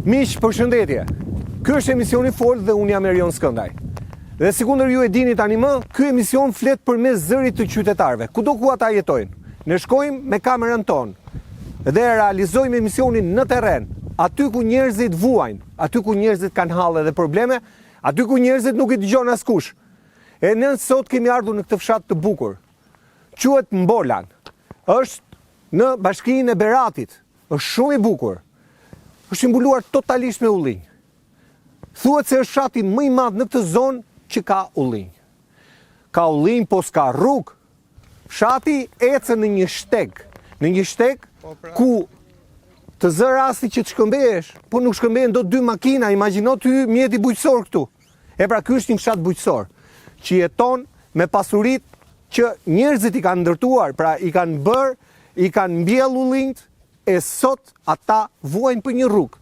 Miq, përshëndetje. Ky është emisioni Fol dhe unë jam Erion Skëndaj. Dhe sikundër ju e dini tani më, ky emision flet përmes zërit të qytetarëve, kudo ku ata jetojnë. Ne shkojmë me kamerën tonë dhe realizojmë emisionin në terren, aty ku njerëzit vuajnë, aty ku njerëzit kanë halle dhe probleme, aty ku njerëzit nuk i dëgjon askush. E ne sot kemi ardhur në këtë fshat të bukur. Quhet Mbolan. Është në bashkinë e Beratit. Është shumë i bukur. Është mbuluar totalisht me ullinj. Thuhet se është fshati më i madh në këtë zonë që ka ullinj. Ka ullinj, po s'ka rrugë. Fshati ecën në një shteg ku të zë rasti që të shkëmbehesh, po nuk shkëmbehen do 2 makina, imagjino ty mjeti bujqësor këtu. E pra ky është një fshat bujqësor, që jeton me pasuritë që njerëzit i kanë ndërtuar, pra i kanë bërë, i kanë mbjell ullinjt, e sot ata vuajnë për një rrugë.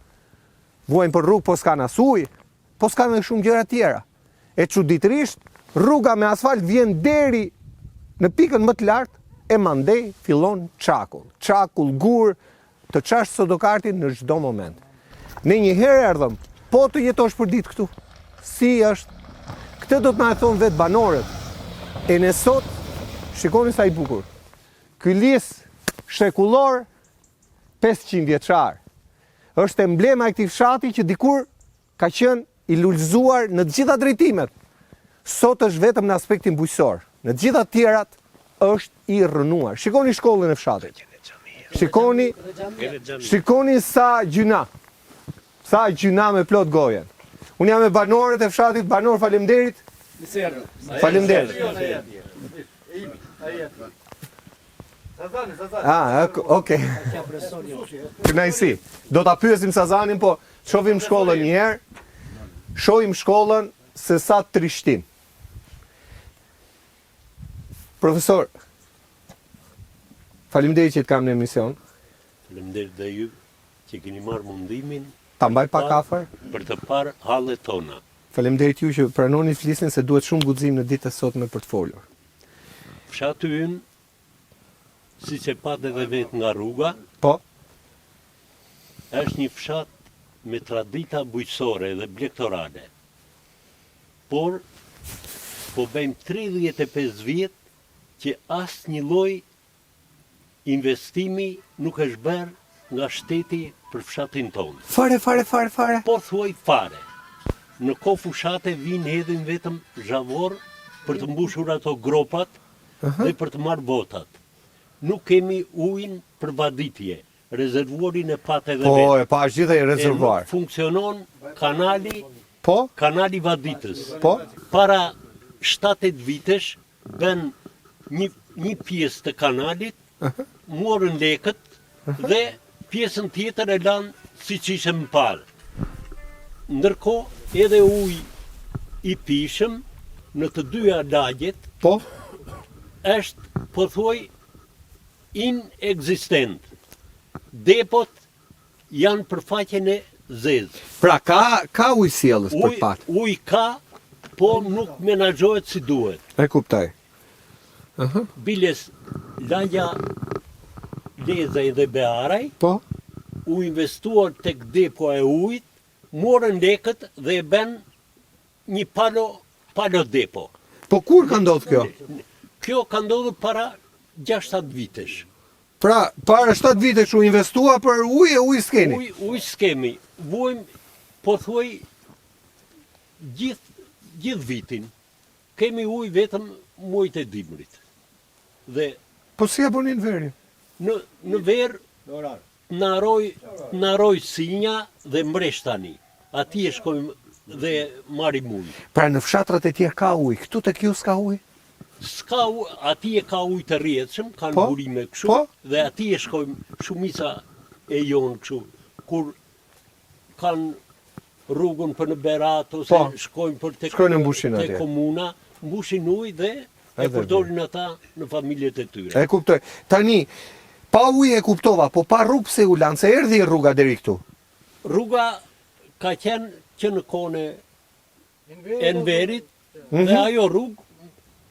Vuajnë për rrugë, po s'kan as ujë, po s'kan edhe shumë gjëra tjera. E çuditërisht, rruga me asfalt vjen deri në pikën më të lartë e mandej fillon çakull, gur, të çash sodokartin në çdo moment. Ne një herë erdhëm, po të jetosh për ditë këtu. Si është? Këtë do të na e thonë vetë banorët. E ne sot, shikoni sa i bukur. Ky lis shekullor 500 vjeçar. Është emblema e këtij fshati që dikur ka qenë i lulëzuar në të gjitha drejtimet. Sot është vetëm në aspektin bujqësor. Në të gjitha tjerat është i rrënuar. Shikoni shkollën e fshatit. Shikoni sa gjyna. Sa gjyna me plot gojen. Unë jam me banorët e fshatit, banor faleminderit. Faleminderit. Okej. Kënaqësi. Do ta pyesim Sazanin, po shohim shkollën një herë. Shohim shkollën se sa trishtim. Profesor, faleminderit që të kam në emision. Faleminderit dhe ju që keni marrë mundimin Ta mbaj pak afër. për të parë hallet tona. Faleminderit ju që pranoni flisnin se duhet shumë guxim në ditën e sotme për të folur. Fshati ynë, siç e pat edhe vetë nga rruga, Po, është një fshat me tradita bujqësore dhe blegtorale. Por, po bëjmë 35 vjet që asnjë lloj investimi nuk është bërë nga shteti për fshatin tonë. fare. Po thuaj fare. Në kohë fushate vinë hedhin vetëm zhavor për të mbushur ato gropat dhe për të marrë botat. Nuk kemi ujin për vaditje. Rezervuarin e patë edhe Po, e pa gjithë e rezervuar. Funksionon kanali, Po, kanali vaditës. po, Para 7-8 vitesh bën një pjesë të kanalit, morën lekët dhe pjesën tjetër e lanë siç ishte më parë. Ndërkohë edhe ujë i pishëm në të dyja lagjet po. është pothuaj inekzistent. Depot janë për faqen e zezë. Pra ka ujësiellës për pat. Uj ka, po nuk menaxhohet si duhet. E kuptoj. Biles lagja Lezaj dhe Bearaj, Po, u investuar tek depo e ujit, morën lekët dhe e bën një palo depo. po kur ka ndodhur kjo? Kjo ka ndodhur para 6-7 vitesh. Pra, para 7 vitesh u investua për ujë s'keni. Uj s'kemi. Vuajmë, po thuaj, gjithë vitin. Kemi ujë vetëm muajt e dimrit. Dhe Po si ja bënin verin? në verë në aroj sinja dhe mbreshtani. Ati e shkojmë dhe marim ujë. Pra në fshatrat e tjerë ka ujë, këtu tek ju s'ka ujë? S'ka ujë, ati e ka ujë të rrjedhshëm, kanë Po, burime kështu, po. dhe ati e shkojmë shumica e jonë kështu, kur kanë rrugën për në Berat, ose Po, shkojmë për shkojnë në mbushin atje. te komuna, mbushin ujë dhe e Edhe përdorin ata në familjet e tyre. E kuptoj. Tani, pa ujë e kuptova, po pa rrugë pse u lanë, se erdhi rruga deri këtu. Rruga ka qenë që në kone e Enverit, dhe ajo rrugë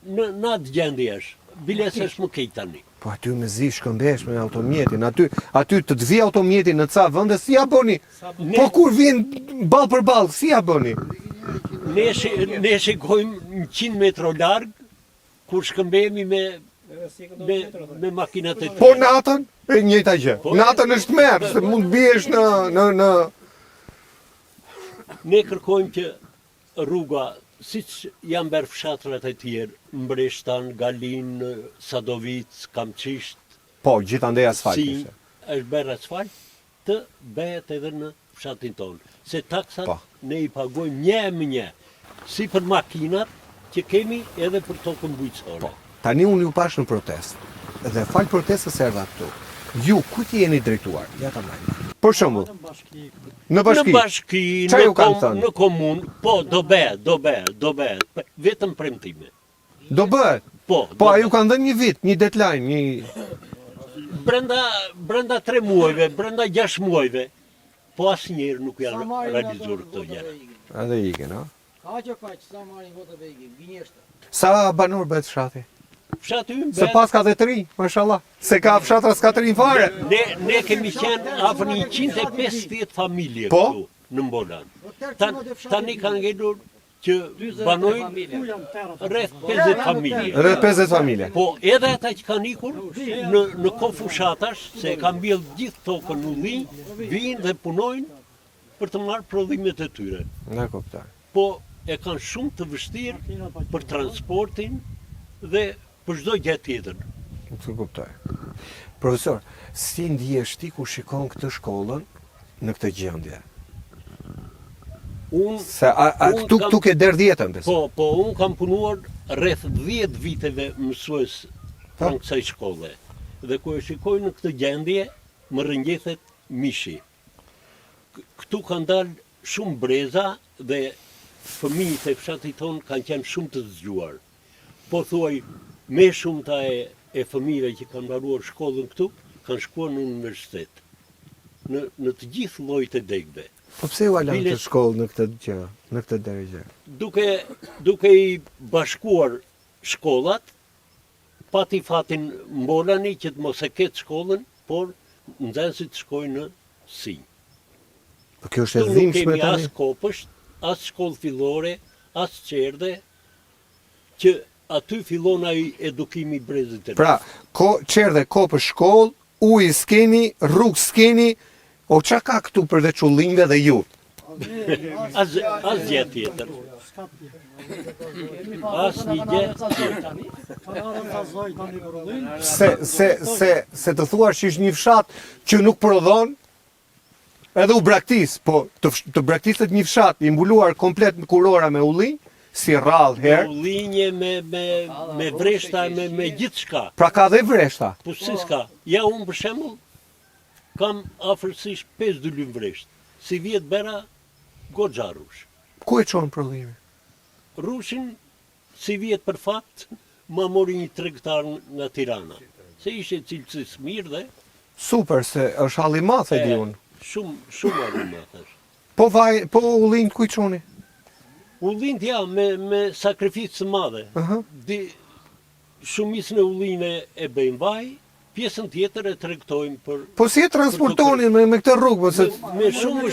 në atë gjendje është. Biles është më keq tani. Po aty me zi shkëmbesh me automjetin, aty të vi automjetin në ca vende, si ja bëni? Po kur vjen ball për ball, si ja bëni? Ne shikojmë 100 metra larg, kur shkëmbehemi me makinat e tjera. Po natën, e njëjta gjë. Natën është merë, se mund biesh në... Ne kërkojmë që rruga, siç janë bërë fshatrat e tjerë, Mbreshtan, Galin, Sadovic, Kamçisht, Po, gjithandej asfalt si ishte. është bërë asfalt, të bëhet edhe në fshatin tonë. Se taksat ne i pagojmë një më një, si për makinat që kemi edhe për tokën bujqësore. Tani unë ju pash në protest, dhe fal protestës erdha këtu. Ju, ku ti jeni drejtuar? Ja ta marrë. Për shembull, në bashki, Qa ju kanë thënë? Në komunë, po, do bëhet, vetëm premtime. Do bëhet. Po, Po, a ju kanë dhënë një vit, një deadline, një... Brenda 3 muajve, brenda 6 muajve, po asnjëherë nuk janë realizuar këto gjëra. Edhe iken, a? Kaq, sa marrin vota dhe ikin, gënjeshtë. Sa banor bëhet fshati? Fshati ymë Se pas ka dhe 3, mashallah. Se ka fshatra s'ka 3 fare. Ne kemi qenë afër 150 familje Po? këtu në Mbolan. Tani kanë ngelur që banojnë rreth 50 familje. Rreth 50 familje. Po edhe ata që kanë ikur në kohë fushatash, se kanë mbjell gjithë tokën në ullin, vinë dhe punojnë për të marrë prodhimet e tyre. Ne kuptoj. Po e kanë shumë të vështirë për transportin dhe për çdo gjë tjetër. Të kuptoj. Profesor, si ndihesh ti kur shikon këtë shkollën në këtë gjendje? Se këtu ke der 10-ën, besoj. Po, unë kam punuar rreth 10 viteve mësues pranë kësaj shkolle. Dhe kur e shikoj në këtë gjendje, më rrënjethet mishi. Këtu kanë dalë shumë breza dhe fëmijët e fshatit tonë kanë qenë shumë të zgjuar. Po thuaj, me shumëta e fëmijëve që kanë mbaruar shkollën këtu, kanë shkuar në universitet. Në të gjithë llojit e degëve. Po pse u alan të shkollë në këtë gjë, në këtë drejtë? Duke i bashkuar shkollat, pati fatin Mbolani që të mos e ketë shkollën, por nxënësit shkojnë në Sinj. Po kjo është e Nuk dhimbshme kemi tani. as kopësht, as shkollë fillore, as qerdhe, që aty fillon ai edukimi i brezit të ri. Pra, qerdhe, kopë shkollë, ujë s'keni, rrugë s'keni, o qa ka këtu përveç ullinjve dhe ju? As gjë tjetër. As një gjë tjetër. Se të thuar që ishtë një fshat që nuk prodhon, edhe u braktis, po të braktiset një fshat i mbuluar komplet në kurora me ullinj, si rrallë Me herë, ullinje, me vreshta, me gjithë shka. pra ka dhe vreshta. Po si s'ka. Ja unë për shembull kam afërsisht 5 dylym vresht. Si vjet bera goxha rrush. Ku e qonë prodhimi? Rushin si vjet për fat ma mori një tregtar nga Tirana. Se ishe cilësisë mirë dhe Super, se është halli math e di unë. shumë aromatësh. Po ullinj ku i qoni? Ullint ja me sakrificë të madhe. Shumicën e ullinjve e bëjmë vaj, pjesën tjetër e tregtojmë për... Po si e transportonin me këtë rrugë? Po se... Me shumë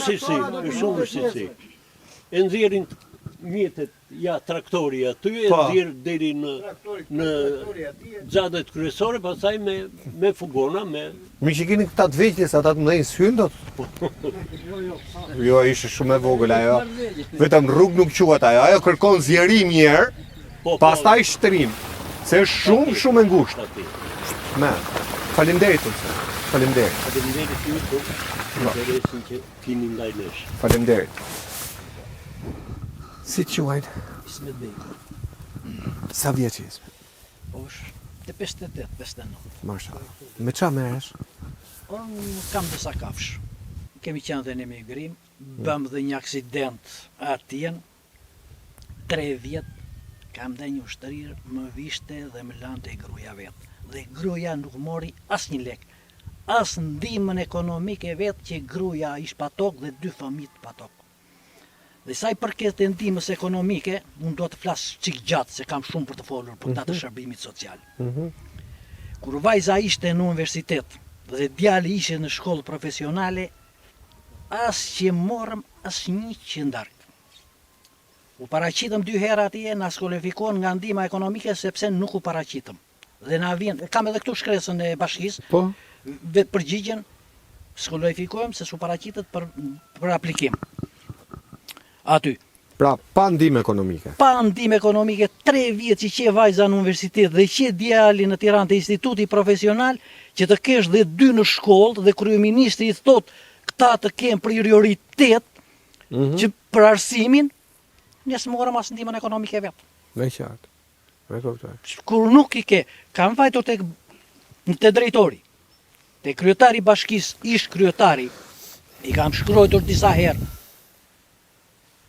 vështirësi. E nxjerrin mjetet, ja traktori aty, e nxjerr deri në xhadet kryesore, pastaj me fugona, me... Mi që keni këta të veqlis, ata të mëdhenjë s'hyn dot? Jo, ishte shumë e vogël ajo. Vetëm rrugë nuk quhet ajo kërkon zjerim një herë, pastaj shtrim. Se është shumë e ngushtë. Me, faleminderit profesor. Faleminderit. Faleminderit ju për interesin që keni ndaj nesh. Faleminderit. Si të quajnë? Ismet Bej. Sa vjeç je? Është të 58, 59. Mashallah. Me qa meresh? Unë kam disa kafsh. Kemi qenë dhe në emigrim, bëm dhe një aksident atjen, 3 vjet, kam dhe një ushtërirë, më vishte dhe më lante e gruja vetë. Dhe gruja nuk mori as një lek, as ndihmën ekonomike vetë që gruja ish patok dhe 2 fëmijë patok. Dhe sa i përket të ndihmës ekonomike, unë do të flas çik gjatë se kam shumë për të folur për këtë shërbimit social. Kur vajza ishte në universitet dhe djali ishte në shkollë profesionale, as që morëm as një qëndark. U paraqitëm 2 herë atje, na skualifikuan nga ndihma ekonomike sepse nuk u paraqitëm. Dhe na vjen, kam edhe këtu shkresën e bashkisë, Po. vetë përgjigjen, skualifikohem se su paraqitët për aplikim. Aty. Pra, pa ndihmë ekonomike. Pa ndihmë ekonomike, 3 vjet që qe vajza në universitet dhe qe djali në Tiranë te instituti profesional, që të kesh dhe 2 në shkollë dhe kryeministri i thot këta të kenë prioritet që për arsimin, ne s'morëm as ndihmën ekonomike vetë. Me qartë. Me kuptoj. Kur nuk i ke, kam vajtur te drejtori, te kryetari i bashkisë, ish kryetari, i kam shkruar disa herë.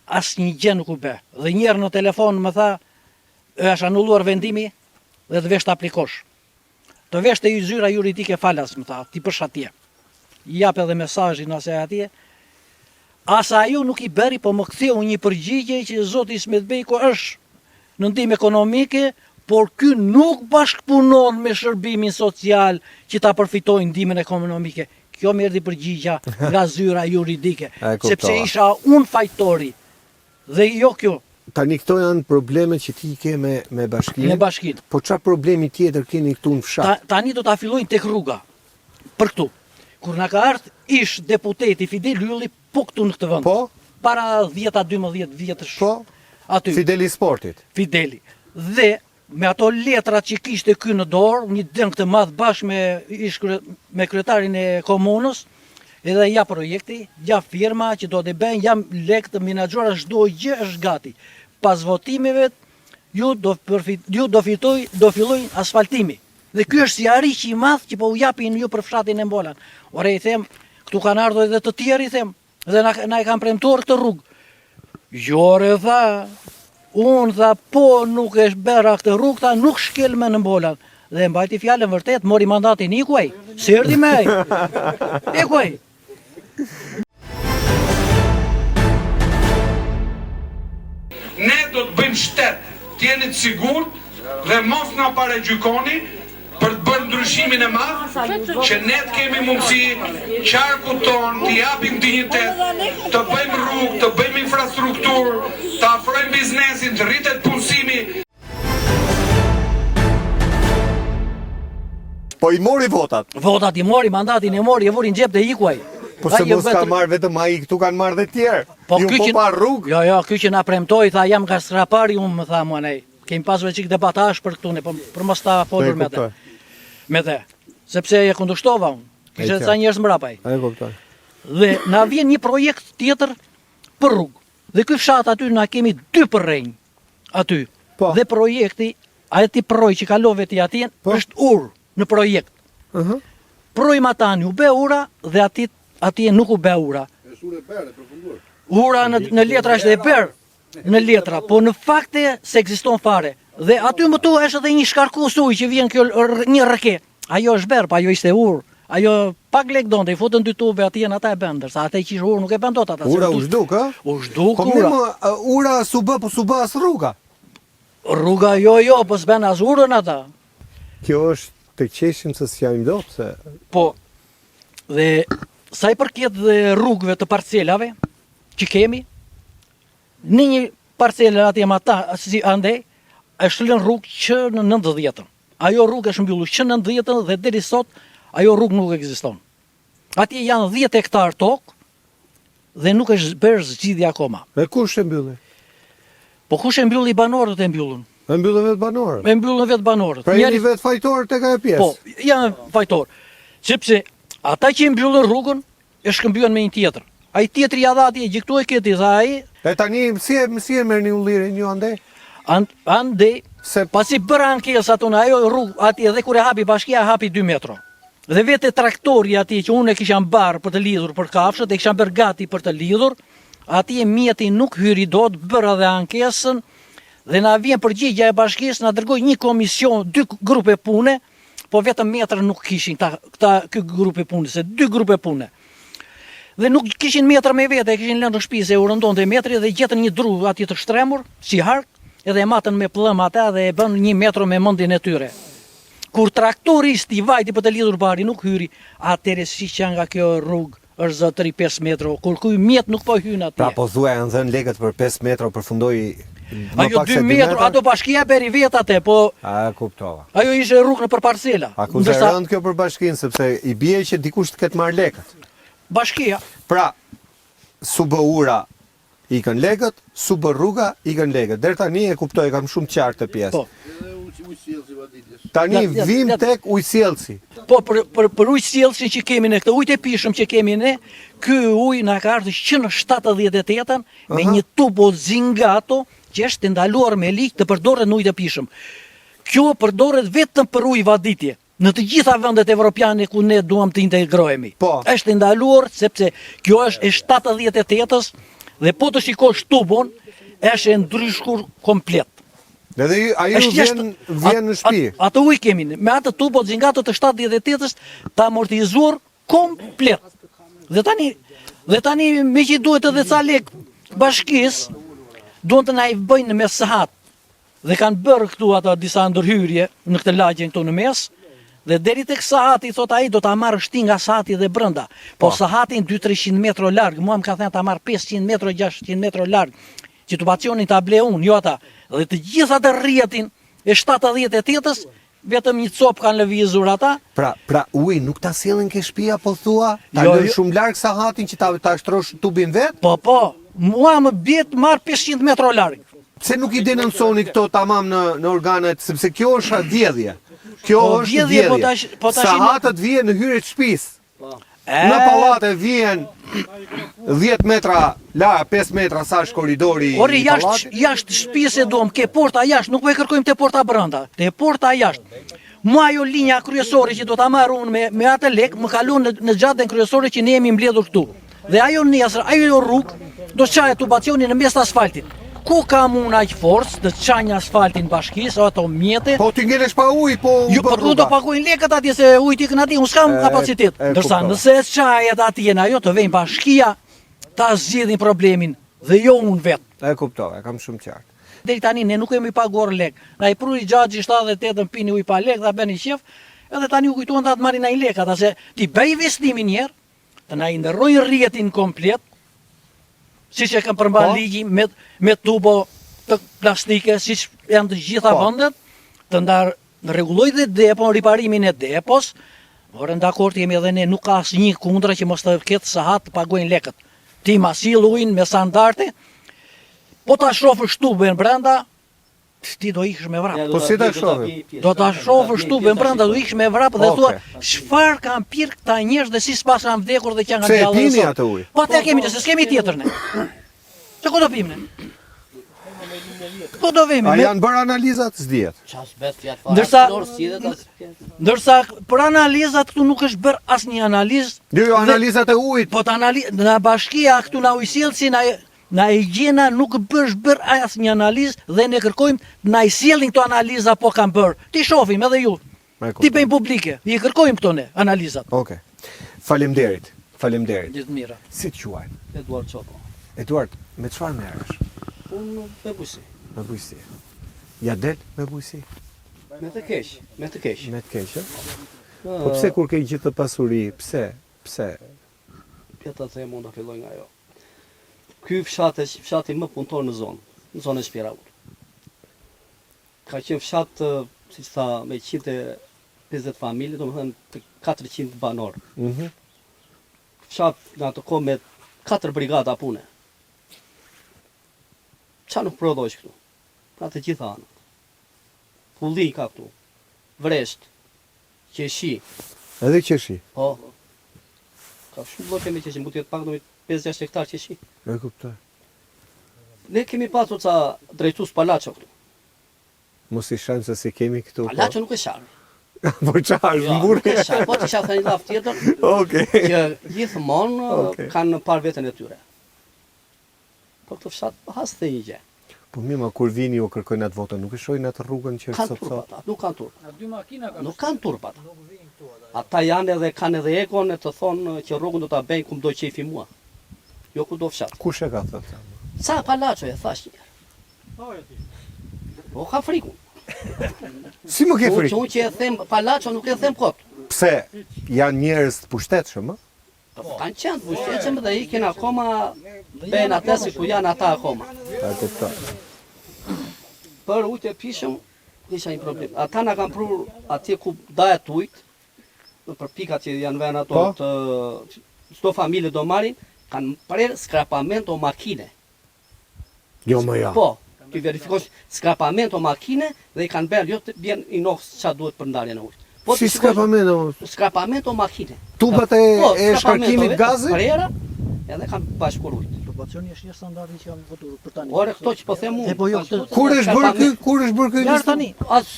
Asnjë gjë nuk u bë. Dhe një herë në telefon më tha, është anulluar vendimi dhe të vesh të aplikosh. Të vesh të zyra juridike falas, më tha, ti përsh atje. I jap edhe mesazhin ose atje. Asa ajo nuk i bëri, po më ktheu një përgjigje që zoti Ismetbejku është në ndihmë ekonomike, por ky nuk bashkëpunon me shërbimin social që ta përfitojnë ndihmën ekonomike. Kjo më erdhi përgjigja nga zyra juridike, sepse isha unë fajtori. Dhe jo kjo. Tani këto janë problemet që ti ke me bashkinë. Me bashkinë. Po çfarë problemi tjetër keni këtu në fshat? Tani do ta fillojnë tek rruga. Për këtu. Kur na ka ardhur ish deputeti Fidel Ylli po këtu në këtë vend. Po? Para 10-12 vjetësh. Po? Aty. Fideli Sportit. Fideli. Dhe me ato letrat që kishte ky në dorë, një dëng të madh bashkë me kryetarin e komunës, edhe ja projekti, ja firma që do të bëjnë, ja lek të menaxhora, çdo gjë është gati. Pas votimeve ju do fillojnë asfaltimi. Dhe ky është si ariq i madh që po u japin ju për fshatin e Mbolan. Ore i them, këtu kanë ardhur edhe të tjerë i them, dhe na e kanë premtuar këtë rrugë. Jore tha, unë tha, po nuk e shbera këtë rrugë, tha, nuk shkel me në Mbolan. Dhe mbajti fjalën vërtet, mori mandatin ikuaj, se erdhi me ai. Ikuaj. Ne do të bëjmë shtet, t'jeni të sigurt dhe mos na paragjykoni për të bërë ndryshimin e madh, që ne të kemi mundësi qarkut ton t'i japim dinjitet, të bëjmë rrugë, të bëjmë infrastrukturë, të afrojmë biznesin, të rritet punësimi. Po i mori votat. Votat i mori, mandatin e mori, e vuri në xhep dhe ikuaj. Po se mos ka marrë vetëm ai, këtu kanë marrë dhe tjerë. Po Ju po pa rrugë. Jo, ky që na premtoi, tha jam nga Strapari, unë më tha mua nej. Kemi pasur çik debatash për këtu ne, për mos ta folur me të. Me të. Sepse e kundërshtova unë. Kishte ca njerëz mbrapaj. E kuptoj. Dhe na vjen një projekt tjetër për rrugë. Dhe ky fshat aty na kemi 2 përrenj. Aty. Po. Dhe projekti, ai projekt që kalove ti atje është ur në projekt. Projmatani u bë ura dhe atje nuk u bë ura. Ura në letra është e berë, në letra, po në fakte se ekziston fare. Dhe aty më tu është edhe një shkarkus ujë që vjen kjo një rreke. Ajo është berë, pa ajo ishte urë. Ajo pak lek donte, i futën 2 tube atje në ata e bën, ndërsa ata që ishte urë nuk e bën dot ata. Ura u zhduk, ë? U zhduk Po ura. më ura s'u bë, po s'u bë as rruga. Rruga jo, po s'bën as urën ata. Kjo është të qeshim se s'jam dot se Po. Dhe sa i përket dhe rrugëve të parcelave që kemi, në një parcelë atje më ata, si andej, është lënë rrugë që në 90-ën. Ajo rrugë është mbyllur që në 90-ën dhe deri sot ajo rrugë nuk ekziston. Atje janë 10 hektar tokë dhe nuk është bërë zgjidhje akoma. E kush e mbylli? Po kush e mbylli, banorët e mbyllën. E mbyllën vetë banorët. E mbyllën vetë banorët. Pra jeni vetë fajtor tek ajo pjesë. Po, janë fajtor. Sepse ata që i mbyllën rrugën e shkëmbyen me një tjetër. Ai tjetri ja dha atje, gjiktu e këti, tha ai. E tani si e merrni ullirin ju andej? Andej, Se pasi bëra ankesë ato në ajo rrugë atje dhe kur e hapi bashkia, hapi 2 metra. Dhe vete traktori atje që unë e kisha mbarë për të lidhur për kafshët, e kisha bërë gati për të lidhur, atje mjeti nuk hyri dot, bëra dhe ankesën, dhe na vjen përgjigja e bashkisë, na dërgoi një komision, 2 grupe pune, po vetëm metra nuk kishin ky grupe pune, se 2 grupe pune. Dhe nuk kishin metra me vete, kishin lënë në shtëpi se u rëndonte metri dhe gjetën një dru atje të shtremur, si hark, edhe e matën me plëm ata dhe e bën 1 metër me mendjen e tyre. Kur traktoristi i vajti për të lidhur bari nuk hyri, atëre si që nga kjo rrugë është zotëri 5 metra, kur kuj mjet nuk po hyn atje. Pra po thuaj janë dhënë lekët për 5 metra përfundoi më Ajo pak se 2 2 metra, ato bashkia beri vet atë, po A kuptova. ajo ishte rrugë në për parcela. Akuzë rënd kjo për bashkinë sepse i bie që dikush të ketë marrë lekët. Bashkia, Pra, su bë ura ikën lekët, su bë rruga ikën lekët. Deri tani e kuptoj, kam shumë qartë të pjesë. po. Tani Ja, vim tek ujësjellsi. Po për ujësjellsin që kemi ne, këtë ujë e pishëm që kemi ne, ky ujë na ka ardhur që në 78-ën me një tubo Zingato që është ndaluar me ligj të përdoret në ujë të pishëm. Kjo përdoret vetëm për ujë vaditje. Në të gjitha vendet evropiane ku ne duam të integrohemi. Po. Është ndaluar sepse kjo është e 78-ës dhe po të shikosh tubon, është e ndryshkur komplet. Edhe ajo vjen në shtëpi. Atë ujë kemi, me atë tubo Zingato të 78-ës të amortizuar komplet. Dhe tani me që duhet edhe ca lek bashkis, duhet të na i bëjnë me sahat. Dhe kanë bërë këtu ato disa ndërhyrje në këtë lagjen këtu në mes, dhe deri tek sahati, thot ai, do ta marrë shtinga sahati dhe brenda. Po sahatin 200-300 metra larg, mua më ka thënë ta marr 500 metra, 600 metra larg, që tubacionin ta ble unë, jo ata. Dhe të gjitha të rrjetin e 78-ës, vetëm një copë kanë lëvizur ata. Pra uji nuk ta sjellin ke shtëpia po thua? Ta Jo, lën jo. shumë larg sahatin që ta shtrosh tubin vet? Po, mua më bjet marr 500 metra larg. Pse nuk i denonsoni këto tamam në organet, sepse kjo është vjedhje. Kjo Po, është vjedhje, vjedhje. po tash- Sahatët vjen në hyrje të shtëpisë. Në pallate vjen 10 metra larg, 5 metra sa është koridori Ori i pallatit. jashtë shtëpisë e duam, ke porta jashtë, nuk po e kërkojmë te porta brenda, te porta jashtë. Mua ajo linja kryesore që do ta marr unë me atë lek, më kalon në gjatën kryesore që ne jemi mbledhur këtu. Dhe ajo nesër, ajo rrugë do çajë tubacionin në mes të asfaltit. Ku kam unë aq forcë të çajë asfaltin bashkisë, ato mjete. Po ti ngelesh pa ujë, po Jo, po do pagojnë lekët atje se ujë ikën atje, unë s'kam kapacitet. Ndërsa nëse çajet atje në ajo të vejnë bashkia, ta zgjidhin problemin dhe jo unë vetë. E kuptova, e kam shumë qartë. Deri tani ne nuk kemi paguar lek. Na i pruri gjaxhi 78-ën pini ujë pa lek, ta bëni qef, edhe tani u kujtuan ta të marrin ai lek, ata se ti bëj investimin një herë, të na i ndërrojnë rrjetin komplet, siç e kanë përmban ligji me tubo të plastike, siç janë të gjitha vendet, të rregulloj dhe depon, riparimin e depos. Ora dakord jemi edhe ne, nuk ka asnjë kundra që mos të ketë sahat të pagojnë lekët. Ti ma sill ujin me standarde. Po ta shofësh tubën brenda, ti do ikësh me vrap. Po si ta shohim? Do ta shofësh tubën brenda, do ikësh me vrap dhe thua, çfarë kanë pirë këta njerëz dhe si s'pas kanë vdekur dhe që janë Pse e gjallë. pini atë ujë? Po te kemi, se s'kemi tjetër ne. Se ku do pimë ne? Ku do vemi? A janë bërë analizat? S'dihet. Ndërsa për analizat këtu nuk është bërë asnjë analizë. Jo, analizat e ujit. Po të në bashkia këtu na ujësjellsi na higjena nuk bësh bër asnjë analizë dhe ne kërkojmë na i sjellin këto analiza po kanë bërë. Ti shohim edhe ju. Ti bëjmë publike. I kërkojmë këto ne analizat. Okej. Faleminderit. Faleminderit. Gjithë mira. Si të quajnë? Eduard Çopo. Eduard, me çfarë merresh? Unë me bujësi. Me bujësi. Ja del me bujësi. Me të keq, me të keq. Me të keq, ë? Po pse kur ke gjithë të pasuri, pse? Pjata të e mund të filloj nga jo. Ky fshati më punëtor në zonën e Shpiraut. Ka qenë fshat, si që tha, me 150 familje, do më thënë 400 banor. Fshat nga të kohë me 4 brigada pune. Qa nuk prodhojsh këtu? Nga të gjitha anët. Kulli ka këtu, vresht, qeshi. Edhe qeshi? Po. Ka shumë lloj kemi qeshi, mund të jetë pak domi 5-6 hektar qeshi. E kuptoj. Ne kemi pasur ca drejtues palaço këtu. Mos i shajmë se si kemi këtu. Palaço nuk e sharë. Po çfarë, Jo, mburë? nuk e sharë, po të shafë një laf tjetër, Okej. që gjithmonë Okej. kanë parë veten e tyre. Po këto fshat pas të një gjë. Po mirë, ma kur vini u kërkojnë atë votën, nuk e shohin atë rrugën që është Kanë sot turpa sot. ata, nuk kanë turpa. Dy makina Nuk kanë turpa ata. Ata janë edhe kanë edhe ekon e të thonë që rrugën do ta bëjnë ku do qefi mua. Jo ku do fshat. Kush e ka thënë? Sa palaço e thash një herë. Po ka frikun. Si më ke frikë? Unë që e them palaço nuk e them kot. Pse janë njerëz të pushtetshëm, ë? Kanë qenë pushteqëm dhe ikin akoma ben atë si ku janë ata akoma. Ta kuptoj. Për ujtë e pishëm, isha një problem. Ata na kanë prur atje ku dahet ujtë, për pikat që janë vënë ato Po. të çdo familje do marrin, kanë prerë skrapamento makine. Jo më ja. Po, ti verifikosh skrapamento makine dhe i kanë bërë jo të bjen i nohës ç'a duhet për ndarjen e ujit. Po Si skrapamento? skrapamento makine. Tubat e shkarkimit gazit? Prera, edhe kanë bashkuar ujt. Proporcioni është një standardi që janë votuar për tani. Ore këto që po them unë. E po jo, këtë- Kur është bërë ky? Kur është bërë ky? Jarë tani. As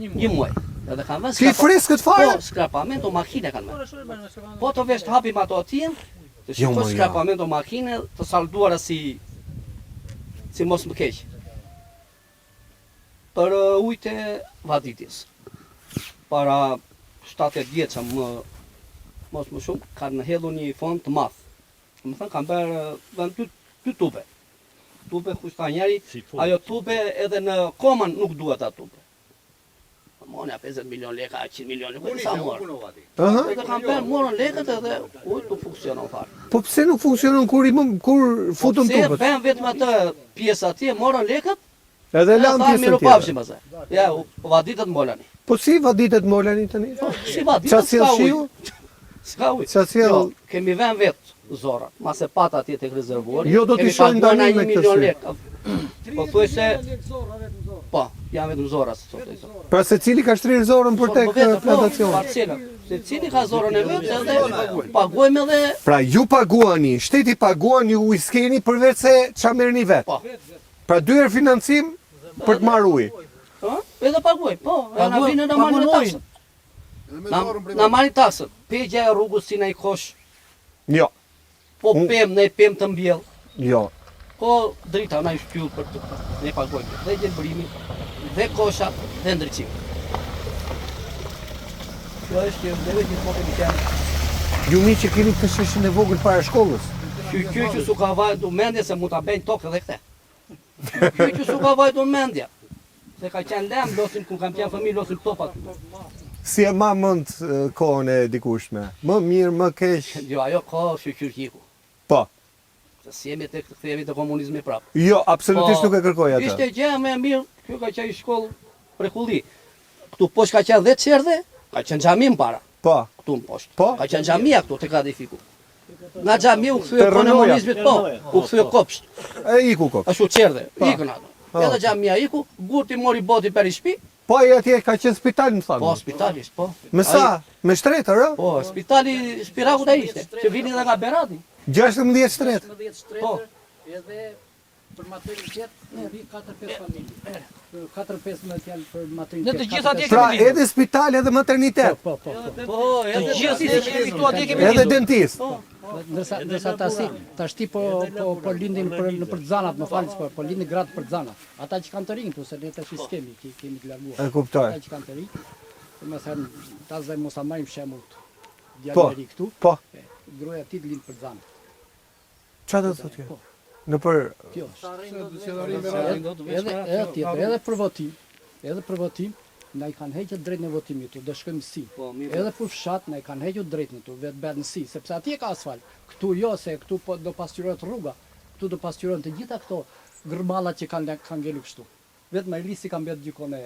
një muaj. Edhe kanë vënë Ki freskët fare? Po, skrapamento makine kanë vënë. Po të vesh të hapim ato atje, të Jo, shikosh mo, ja. skrapamento makine të salduara si mos më keq. Për ujtë e vaditjes. Para 7-8 vjeça mos më shumë kanë hedhur një fond të madh. Më thënë kanë bërë dy tube. Tube kushta njëri, Si fund. ajo tube edhe në koman nuk duhet ato tube. Monja 50 milion leka, 100 milion leka, sa morë. Aha. Edhe kanë bërë, morën lekët edhe ujtë nuk funksionon fare. Po pse nuk funksionon kur futën Se tubat? bën vetëm atë pjesë atje, morën lekët, Edhe lan tha, pjesën miru tjetër. pafshim pastaj. Ja, vaditët molani. Po si vaditet molani tani? Si vaditët Qa sjell s'ka shiu? ujë. S'ka ujë. Qa sjell- Jo, kemi vënë vetë zora, mase pat atje tek rezervuari. Jo, do t'i kemi shohim paguar tani na me 1 këtë milion sy. lekë. Po thuaj se po, janë vetëm zora se thotë zora. Pra se cili ka shtrirë zorën për tek plantacion? Parcela. Se cili ka zorën e vet edhe paguajmë edhe Pra ju paguani, shteti paguan, ju u skeni përveç se ç'a merrni vet. po. Pra dy herë financim për të marrë ujë. Ë? Edhe paguaj, po. Na Paguaj- vinë na marrin paguaj taksën. Na marrin taksën. Pegja e rrugës si na i kosh, Jo, po Unë- ne pem të mbjell. jo. Po drita na i shtyll për të. Ne paguajmë. Dhe gjelbërimi, dhe kosha, dhe ndriçimi. Kjo është që dhe një foto më kanë. Ju mi që keni të sheshin e vogël para shkollës. Ky që su ka vajtu mendje se mund ta bëjnë tokë edhe këte. Ky që su ka vajtu mendje. Se ka qenë lem, losim ku kam qenë fëmijë, losim topat. Si e ma mend kohën e dikushme. Më mirë, më keq. Jo, ajo ka shqyrqiku. Po. Se si jemi të kthehemi te komunizmi prapë. Jo, absolutisht nuk e kërkoj atë. Ishte gjë më e mirë, kjo ka qenë shkollë prekulli. Këtu poshtë ka qenë 10 çerdhe, ka qenë xhami më para. Po. Këtu më poshtë. Po. Ka qenë xhamia këtu te Kadifiku. Nga xhamia u kthye Te Rënoja. komunizmit po, u kthye kopsht. E iku kok. Ashtu çerdhe, Po. ikën ato. Edhe xhamia iku, gurti mori boti për i shtëpi, Po e atje ka qenë spital më po thanë. spitali, po. Me sa? Me shtretër, ë? Po, spitali Spiraku ta ishte, që vini edhe nga Berati. 16 shtret. 19 shtretër, Po. edhe për maternitet, vi 4-5 familje. 4-5 me fjalë për maternitet. Në të gjitha atje Pra kemi lidur. edhe spital edhe maternitet. Po. Po, edhe gjithë si kemi këtu atje kemi Edhe lidur. dentist. Ndërsa tashti po lindin në Përtzanat, më falni, po lindin gratë Përtzanat. Ata që kanë të rinj këtu, se ne tash kemi të larguar. E kuptoj. Ata që kanë të rinj, më thënë, ta zë mos ta marrim shembull këtu. Po. Djalë i ri këtu, Po. gruaja ti lind Përtzanat. Çfarë do të thotë kjo? Në për Kjo është. Edhe tjetër, edhe për votim, na i kanë hequr drejtën e votimit këtu, do shkojmë si. Po, mirë. Edhe për fshat na i kanë hequr drejtën këtu, vetë bëhet në si, sepse atje ka asfalt. Këtu jo, se këtu po do pasqyrohet rruga. Këtu do pasqyrohen të gjitha këto gërmallat që kanë ngelur kështu. Vetëm ai lisi kanë bërë gjykon e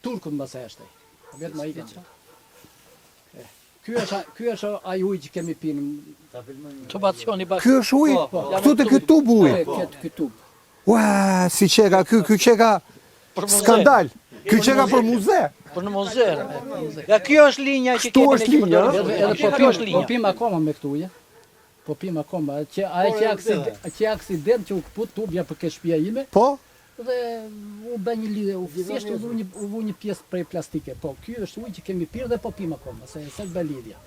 turkut mbas e ashtaj. Vetëm ai kanë. Ky është ai ujë që kemi pinë. Tubacioni bashkë. ky është ujë. Po. Këtu te ky tub ujë. Ky tub. Ua, si çeka ky çeka skandal. Ky çeka për muze. Për në muze. Ja kjo është linja që Ktu kemi është ne që linja, përdorojmë. Edhe Kjo është po linja. pim akoma me këtu ujë. Po pim akoma, që aksident që u kput tubja për ke shtëpia ime Po? dhe u bë një lidhje, u thjesht u vu një pjesë prej plastike. Po, ky është ujë që kemi pirë dhe po pim akoma, se bë lidhja.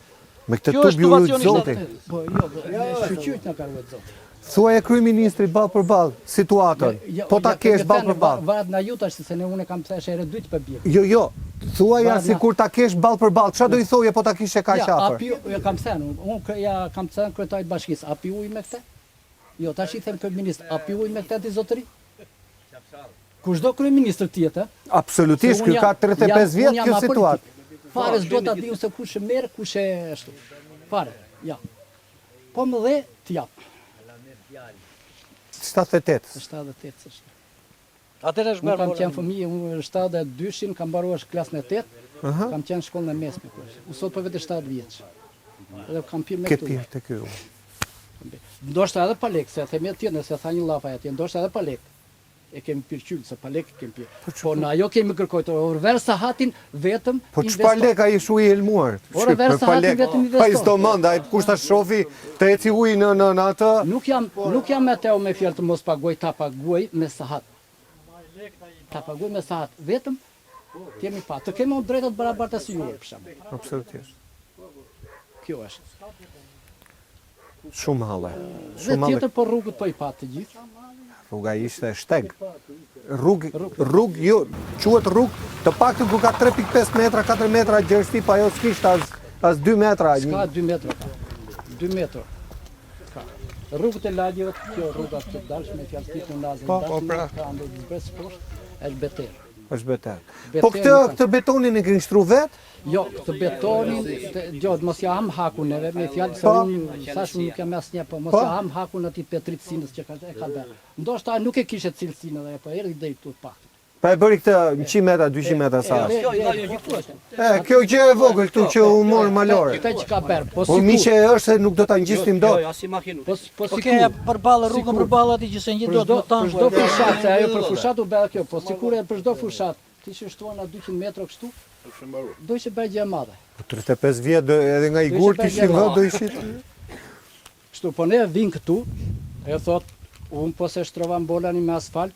Me këtë Kjo tub është ju lut tubacioni zoti. Po, jo, shqyqyt na ka ruajtur zoti. Thuaj e kryeministri ball për ball situatën. Po ta kesh ball për ball. Varet na ju tash se ne unë kam thënë herë dytë për bie. Jo, jo. Thuaj ja Varet na- sikur ta kesh ball për ball. Çfarë do i thoje po ta kishe kaq Ja, afër? api ja kam thënë, unë ja kam thënë kryetar të bashkisë, api ujë me këtë? Jo, tash i them kryeminist, api ujë me këtë ti zotëri? Kushdo kryeministër tjetër, Absolutisht, se ky unë ka jam- 35 unë vjet jam kjo apolitik. situatë. Fare s'do ta diu se kush e merr, kush e ashtu. Fare, ja. Po më dhe t'jap. 78. 78 është. Atëherë është Unë bërë kam bola. qenë fëmijë, unë 72-shin, kam mbaruar klasën e 8, kam qenë në shkollën e mesme. Unë sot po vetë 7 vjeç. Edhe kam pirë me Ke këtu. pirë të ky. Ndoshta edhe pa lek, se themi tjetër, se tha një llaf atje, ndoshta edhe pa lek. E kemi pirë qyllë, se pa lek kemi pirë. Po në ajo kemi kërkojtë, orver sahatin vetëm Po çfarë lek ai shu i elmuar? Ora, Shqip, versa pa hatin lek. vetëm investor. Pa i s'do mend, ai kush ta shofi të eci ujë në atë. Nuk jam me teo me fjalë të mos paguaj, ta paguaj me sahat. Ta paguaj me sahat, vetëm kemi pa. Të kemi unë drejtat barabarta si juve, për shembull. Absolutisht. Kjo është. Shumë halle. Dhe Shumë halle. tjetër po rrugët po i pa të gjithë. Rruga ishte shteg. Rrugë, jo, quhet rrugë, të paktën ku ka 3.5 metra, 4 metra gjerësi, pa ajo s'kishte as 2 metra. Ska 2 metra ka. 2 metra. Ka. Rrugët e lagjeve, kjo rruga të dalshme, fjalë titë në nazën, Po, pra. ka ndër zbres poshtë, është beter. Është beter. Beter Po nuk ka. këtë betonin e keni shtru vet? Jo, këtë betonin, mos ja ham hakun neve, me fjalë se Po. unë thash nuk jam asnjë, po mos Po. ja ham hakun atij Petrit Sinës që ka bërë. Ndoshta nuk e kishte cilësinë edhe po erdhi deri këtu pak. Pa e bëri këtë 100 metra, 200 metra sa. Jo, Kjo gjë e vogël këtu që u mor malore. Këtë që ka bërë, po Po miqe sikur. është se nuk do ta ngjisnim dot. Po Po sikur. ke përballë rrugën përballë atij që se një do të Për çdo tanku. fushat, se ajo për fushat u bë kjo, po sikur e për çdo fushat, ti që shtuan na 200 metra kështu, do ishte bërë gjë e madhe. 35 vjet edhe nga i Do gurt ishte ishin bërë vë do ishit. Kështu, po ne vin këtu, e thot, unë po se shtrovam bolani me asfalt,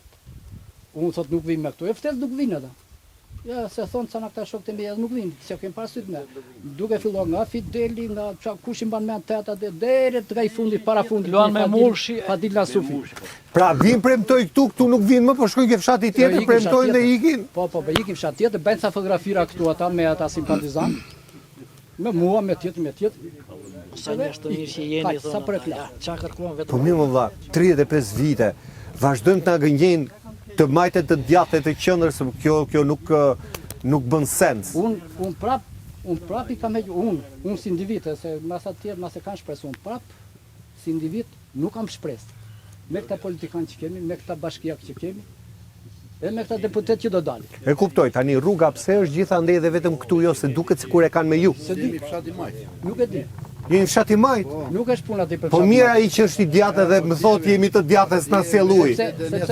unë thot nuk vim me këtu, e vërtet nuk vinë ata. Ja, se thonë sa na këta shokët e mi edhe nuk vinë, se kem parasysh me. Duke filluar nga Fideli, nga kush i mban mend teta deri nga i fundit para fundit. Luan me Murshi. Fadil Nasufi. Pra vin premtoj këtu nuk vinë më, po shkojnë ke fshati tjetër, ikin premtojnë fshat dhe tjetër. ikin. Po, ikim fshat tjetër, bëjnë sa fotografira këtu ata me ata simpatizant. Me mua, me tjetër. Sa njerëz të mirë që jeni Kaq, sa thonë. për e flas. Çka kërkuan Po vetëm. mi më vlla, 35 vite, vazhdojmë të na gënjejnë të majtet të djathtë të qendrës, se kjo nuk bën sens. Unë prap i kam hequr, unë si individ, se masa të tjerë, masa kanë shpresë, unë prap si individ nuk kam shpresë. Me këta politikanë që kemi, me këta bashkiak që kemi, e me këta deputet që do dalin. E kuptoj, tani rruga pse është gjithandej edhe vetëm këtu jo, se duket sikur e kanë me ju. Se di, nuk e di. Jeni fshati majt. Nuk është puna ti për Po mirë ai që është i djathtë dhe më thotë jemi të djathtë s'na sjell ujë.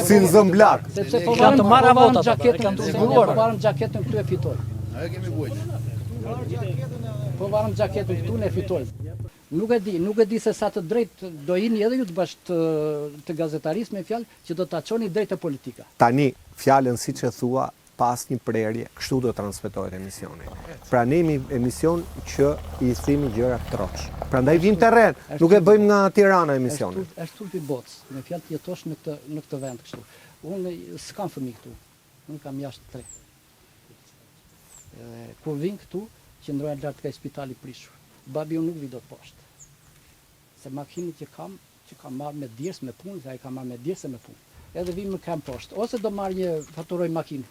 Si në zëmblak. Sepse po Kanë të marra varëm votat, xhaketën kanë të këtu, siguruar. po varëm xhaketën këtu e fitoj. Po varëm xhaketën këtu ne fitojmë. Nuk e di se sa të drejt do jini edhe ju të bashkë të gazetarisë me fjalë që do ta çoni drejt e politika. Tani, fjalën siç e thua, pas një prerje, kështu do transmetohet emisioni. Pra ne jemi emision që i themi gjëra troç. Prandaj vim terren, nuk e bëjmë nga Tirana emisionin. Është tulpi bocë, me fjalë të jetosh në këtë vend kështu. Unë s'kam fëmijë këtu. Unë kam jashtë 3. Kur vin këtu, qëndroja lart ka spitali prishur. Babi unë nuk vi dot poshtë. Se makinën që kam marrë me djersë me punë, se ai ka marrë me djersë me punë. Edhe vim më kam poshtë. Ose do marr një faturoj makinë.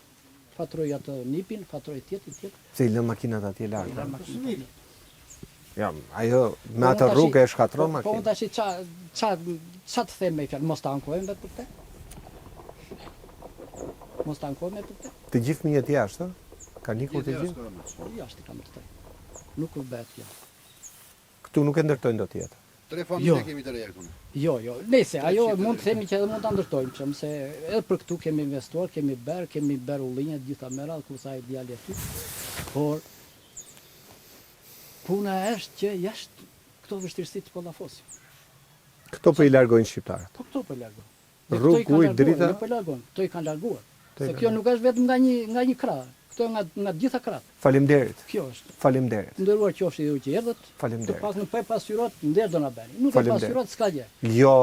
Faturoj atë nipin, faturoj tjetër. Se i lë makinat atje larg. Ja, ajo me atë rrugë e shkatron Po unë makinën. tash ça të them me fjalë, mos ta ankohem vetë për këtë. Mos ta ankohem për këtë. Të gjithë fëmijët jashtë, ë? Ka nikur të gjithë? Jashtë kam të tre. Nuk u bëhet kjo. Këtu nuk e ndërtojnë dot tjetër. 3 familje kemi të reja këtu. Jo. Nëse ajo mund të themi që edhe mund ta ndërtojmë, që se edhe për këtu kemi investuar, kemi bër ullinje të gjitha merat ku sa i djali aty. Por puna është që jashtë këto vështirësi të pollafosim. Këto po i largojnë shqiptarët. Po këto po largon. Rrugë, ujë, drita. Po largon. Këto i kanë larguar. Se kjo nuk është vetëm nga një krah. Këto nga të gjitha krahat. Faleminderit. Kjo është. Faleminderit. Nderuar qofshi ju që erdhët. Të Faleminderit. pak në pasyrot, nder do na bëni. Nuk e Faleminderit. pasyrot s'ka gjë. Jo,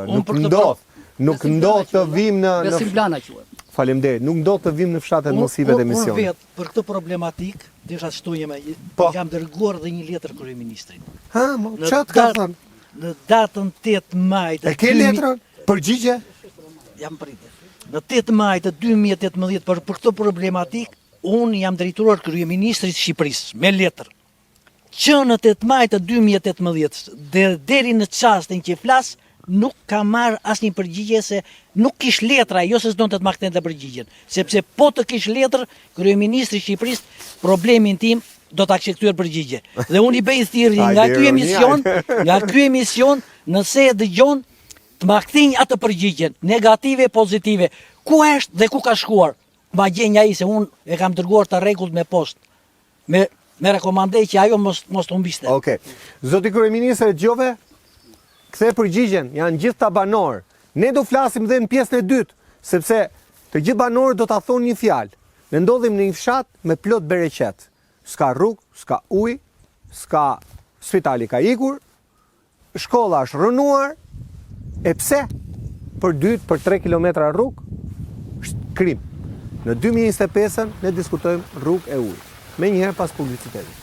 nuk për këtë ndodh. Nuk Besim ndodh të Blana vim në Besim Blana quhet. Faleminderit. Nuk ndodh të vim në fshatet mosive të Unë emisionit. vetë për këtë problematik, desha të shtojë me Po. jam dërguar dhe një letër kryeministrit. Ha, mo, Në çat ka datë- thënë? Në datën 8 maj të E ke letrën? Përgjigje? Jam pritë. në 8 maj të 2018 për këtë problematik, unë jam drejtuar kryeministrit të Shqipërisë me letër. Që në 8 maj të 2018 deri në çastin që flas, nuk ka marrë asnjë përgjigje se nuk kish letra, jo se s'donte të marrë përgjigjen, sepse po të kish letër kryeministri i Shqipërisë, problemin tim do ta kishte kthyer përgjigje. Dhe unë i bëj thirrje nga ky emision, nëse e dëgjon, të ma kthejnë atë përgjigjen, negative, pozitive. Ku është dhe ku ka shkuar? Ma gjenja ai se unë e kam dërguar të rregullt me poshtë. Me rekomandej që ajo mos të humbiste. Okej. Zoti kryeministër, dëgjove? Kthe përgjigjen, janë gjithë ta banor. Ne do flasim dhe në pjesën e dytë, sepse të gjithë banorët do ta thonë një fjalë. Ne ndodhim në një fshat me plot bereqet. S'ka rrugë, s'ka ujë, s'ka spitali ka ikur, shkolla është rënuar. E pse? Për 2, për 3 kilometra rrugë, është krim. Në 2025 ne diskutojmë rrugë e ujë. Me njëherë pas publicitetit.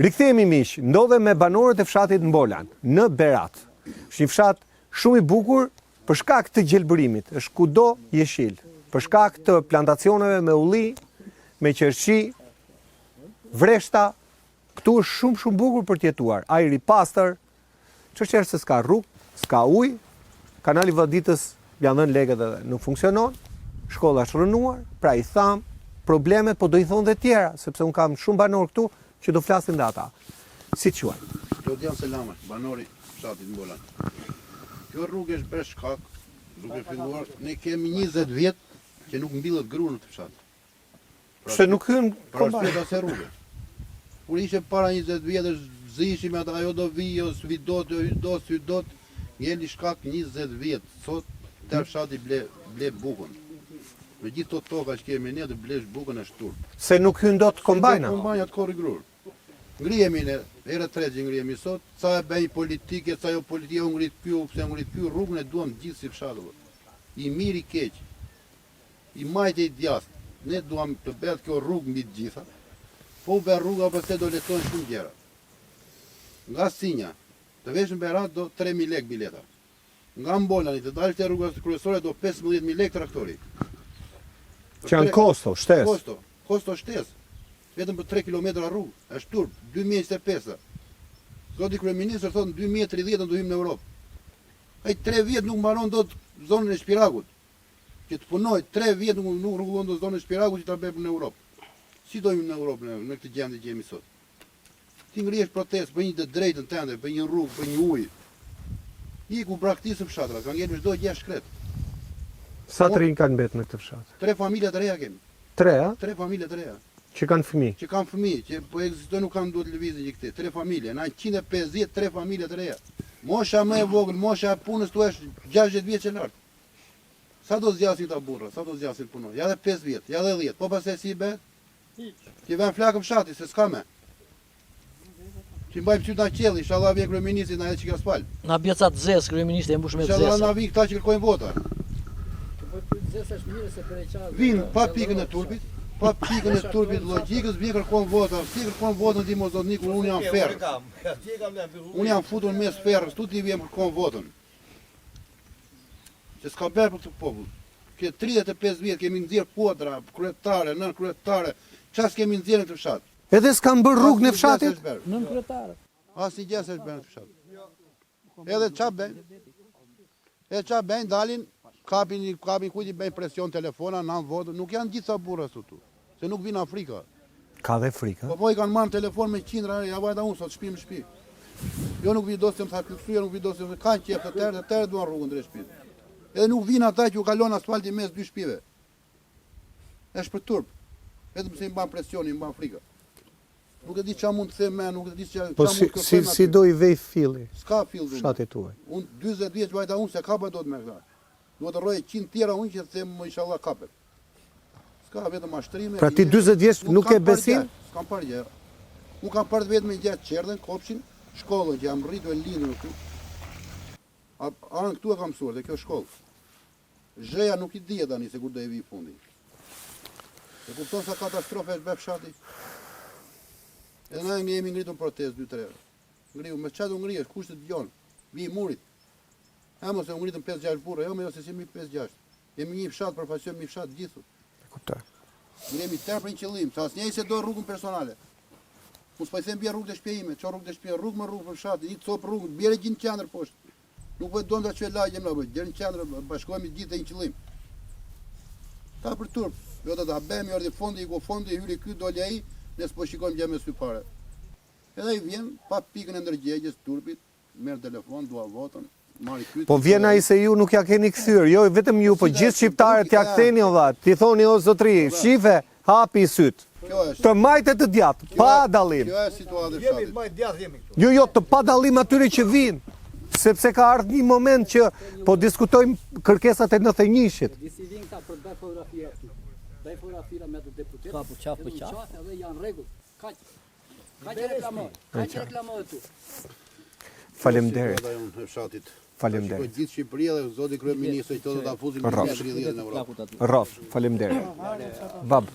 Rikthehemi miq, ndodhe me banorët e fshatit Mbolan, në Berat. Është një fshat shumë i bukur për shkak të gjelbërimit, është kudo jeshil, për shkak të plantacioneve me ulli, me qershi, vreshta. Këtu është shumë bukur për të jetuar, ajri i pastër, çështja është se s'ka rrugë, s'ka ujë, kanali Vaditës janë dhënë lekët dhe nuk funksionon, shkolla është rënuar, pra i tham problemet, po do i thonë dhe tjera, sepse unë kam shumë banor këtu që do flasin dhe ata. Si quaj? Lodian Selama, banori fshatit Mbolan. Kjo rrugë është bërë shkak, duke filluar, ne kemi 20 vjet që nuk mbillet gru në të fshat. Se nuk hyn Pra arsye të asaj rruge. Kur ishe para 20 vjetësh, zishim atë ajo do vi, jo s'vidot, jo hydot, jeni shkak 20 vjet. Sot të fshati ble bukën. Me gjithë to toka që kemi ne të blesh bukën e shturp. Se nuk hyn dot kombajna. Kombajna të korri grur. Ngrihemi ne, herë të tretë që ngrihemi sot, ca e bëj politike, ca jo politike, u ngrit pyu, pse ngrit pyu, rrugën e duam gjithë si fshatëve. I mirë i keq, i majtë i djathtë. Ne duam të bëhet kjo rrugë mbi të gjitha. Po u bë rruga përse do letojnë shumë gjëra. Nga Sinja, të vesh në Berat do 3.000 lek bileta. Nga Mbolani, të dalë të rrugës kryesore do 15.000 lek traktori. Që janë kosto, shtes. Kosto shtes. Vetëm për 3 km rrugë, është turp, 2025. Zoti kryeministër thotë në 2030 do hym në Europë. Ai 3 vjet nuk mbaron dot zonën e Shpiragut. Që të punoj 3 vjet nuk rregullon dot zonën e Shpiragut që ta bëjmë në Europë. Si do hym në Europë në këtë gjendje që jemi sot? Ti ngrihesh protestë për një të drejtën tënde, për një rrugë, për një ujë. Iku braktisë fshatra, ka ngjelur çdo gjë shkret. Sa të rinj kanë mbet në këtë fshat? 3 familje të reja kemi. 3, a? 3 familje të reja. Që kanë fëmijë. Që kanë fëmijë, që po ekzistojnë nuk kanë duhet lëvizje që këte. 3 familje, na 150, 3 familje të reja. Mosha më e vogël, mosha e punës tu është 60 vjeç e lart. Sa do zgjasin ta burra, sa do zgjasin punoj? Ja dhe 5 vjet, ja dhe 10. Po pastaj si bëhet? Ti vën flakë fshati se s'ka më. Ti mbajmë qytet na qelli, inshallah vjen kryeministri na që ka spal. Na bjeca të zez, kryeministri e mbush me Inshallah zez. na vin këta që kërkojnë vota. Vin pa pikën e turpit, pa pikën e turpit logjikës, vjen kërkon vota. Si kërkon votën ti mos do të niku, unë jam ferr. Unë jam futur mes ferrës, tu ti vjen kërkon votën. Që s'ka bërë për këtë popull. Që 35 vjet kemi nxjerr kuadra, kryetare, nën kryetare, ças kemi nxjerrë në këtë fshat. Edhe s'kan bërë rrugën e fshatit? Nën kryetare. Asnjë gjë s'është bërë në fshat. Edhe ç'a bën? Ç'a bën, dalin, kapin kujt i bëjnë presion telefona, nan votë, nuk janë gjithsa burra këtu. Se nuk vinë Afrika. Ka dhe frikë. Po i kanë marrë telefon me qindra, ja vajta unë sot shtëpi me shtëpi. Jo nuk vi dosjem tha këtu, nuk vi dosjem, kanë qef të tërë duan rrugën drejt shtëpisë. Edhe nuk vinë ata që u kalon asfalti mes dy shtëpive. Është për turp. Vetëm se i mban presion, i mban frikë. Nuk e di ç'a mund të them më, nuk e di ç'a Po si do i vej filli? S'ka fill dhunë. Fshatit tuaj. Unë 40 vjeç vajta unë se kapa do të me këta. Duhet të rroj 100 tjera unë që të them inshallah kapet. S'ka vetëm mashtrime. Pra ti 40 vjeç nuk e besim? S'kam parë gjë. Unë kam parë vetëm me gjatë qerdhen, kopshin, shkollën që jam rritur e lindur këtu. Anë këtu e kam mësuar, dhe kjo shkollë. Zheja nuk i di tani se kur do e vi fundi. E kupton sa katastrofe është bërë fshati? Edhe na jemi ngritur protestë 2-3 herë. ngriu, me çfarë do ngrihesh, kush të dëgjon? Vi i murit. Mos e ngritëm 5-6 burra, jo, me jo se si mi 5-6. Jemi një fshat, përfaqësojmë një fshat gjithu. E kuptoj. Jemi tërë për një qëllim, sa asnjëri se do rrugën personale. Mos po i them bie rrugë të shtëpia ime, ço rrugë të shtëpia, rrugë më rrugë për fshat, një copë rrugë, bjerë gjin qendër poshtë. Nuk po do ndra çoj lagjem na bëj, deri në qendër bashkohemi gjithë një qëllim. Ta për turp, jo ta bëhemi ordi fondi, i ku fondi hyri ky doli ai, ne s'po shikojmë gjë me sy fare. Edhe ai vjen pa pikën e ndërgjegjes turpit, merr telefon, dua votën, marri ky. Po vjen ai se ju nuk ja keni kthyer, jo vetëm ju, po gjithë shqiptarët ja ktheni o valla. Ti thoni o zotri, shife, hapi syt. Kjo është. Të majtë të djatë, pa dallim. Kjo është situata e fshatit. Jo, të pa dallim atyre që vinë. Sepse ka ardhur një moment që po diskutojmë kërkesat e 91-shit. Disi vin këta për të bërë fotografia këtu. Bëj fotografira me të deputet. Ka për qaf për qaf. Edhe janë rregull. Kaq. Kaq reklamoj. Kaq reklamoj tu. Faleminderit. E fshatit. Faleminderit. Gjithë Shqipëria dhe zoti kryeministri këto do ta fuzin në 30 në Europë. Rrof, faleminderit. Bab.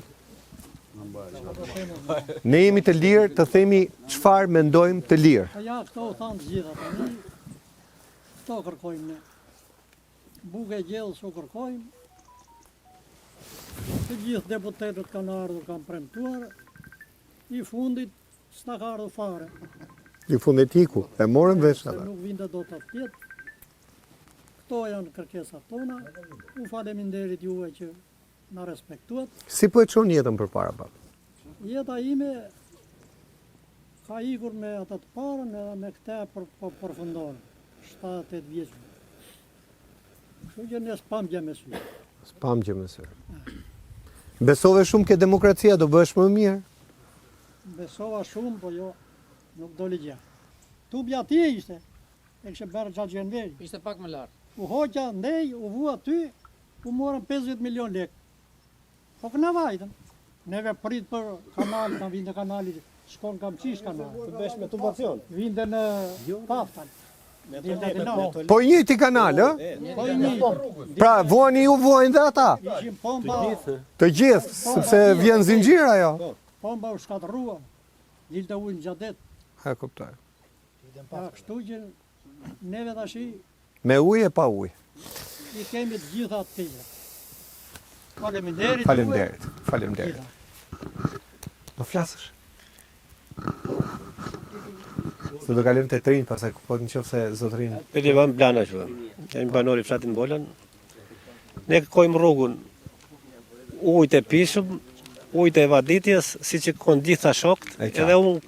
Ne jemi të lirë të themi çfarë mendojmë të lirë. Ja, këto thanë të gjitha tani. Këto kërkojmë ne. Bukë e gjellë s'u kërkojmë. Të gjithë deputetët kanë ardhur, kanë premtuar. I fundit s'na ka ardhur fare. I fundit iku, e morën vesh Se ata. nuk vinte do të tjetë. Këto janë kërkesat tona. U faleminderit juve që na respektuat. Si po e çon jetën përpara bab? Jeta ime ka ikur me atë të parën edhe me këte përfundon. 7-8 vjeç. Kështu që ne s'pam gjë me sy. S'pam gjë me sy. Besove shumë ke demokracia do bëhesh më mirë. Besova shumë, po jo, nuk doli gjë. Tubja ti ishte, e kështë bërë gjatë gjenveri. Ishte pak më lartë. U hoqa ndej, u vua ty, u morën 50 milion lek. Po këna vajtën. Neve prit për kanal, kanë vinde kanali, shkon kam qish kanal. Të bësh me tubacion. Vinde në Paftan. Po i njëjti kanal, ë? Po i një, Pra, vuani ju, vuajnë dhe ata. ishim pomba, Të gjithë, sepse vjen zinxhir ajo. pomba u shkatërrua. Lilte ujë në gjadet. Ha kuptoj. Ja, kështu që neve tashi Me ujë e pa ujë. i kemi të gjitha të tjera. Faleminderit. Faleminderit. Faleminderit. Do flasësh? Se do kalojmë te trinj, pastaj po nëse zotrin. Edhe vam plana që. Kemi banori fshatin Bolan. Ne kërkojmë rrugën ujtë e pishëm, ujtë e vaditjes, siç e kanë gjitha shokët, E qartë. edhe unë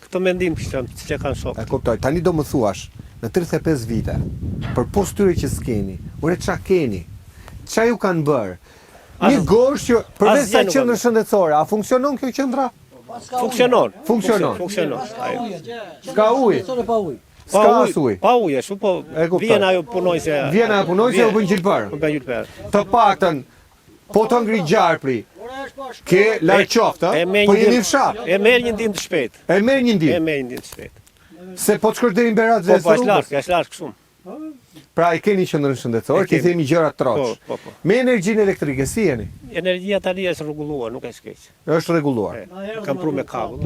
këtë mendim kisha, siç e kanë E shokët. kuptoj. Tani do më thuash, në 35 vite, për post tyre që s'keni, ure qa keni, qa ju kanë bërë? Një gosh që përveç asgjë sa nuk qendrë kanë. shëndetësore, a funksionon kjo qendra? Funksionon. Funksionon. Funksionon. Ajo. Ska ujë, Sot e pa ujë. ska as ujë. Pa ujë, ashtu po E kuptoj. vjen ajo punojse. Vjen ajo punojse u bën gjilpër. Po bën gjilpër. Të paktën, po të ngri gjarpri, ke larg qoftë, E merr po një jeni ndim- fshat. E merr një ndim të shpejt. E merr një E ndim. merr një ndim të shpejt. Se po të shkosh deri në Berat Po dhe po është larg shumë. Pra i keni qendrën shëndetësore, E ti kemi. themi gjëra troç. Po. Me energjinë elektrike si jeni? Energjia tani është rregulluar, nuk është keq. Është rregulluar. Kam pru me kabull.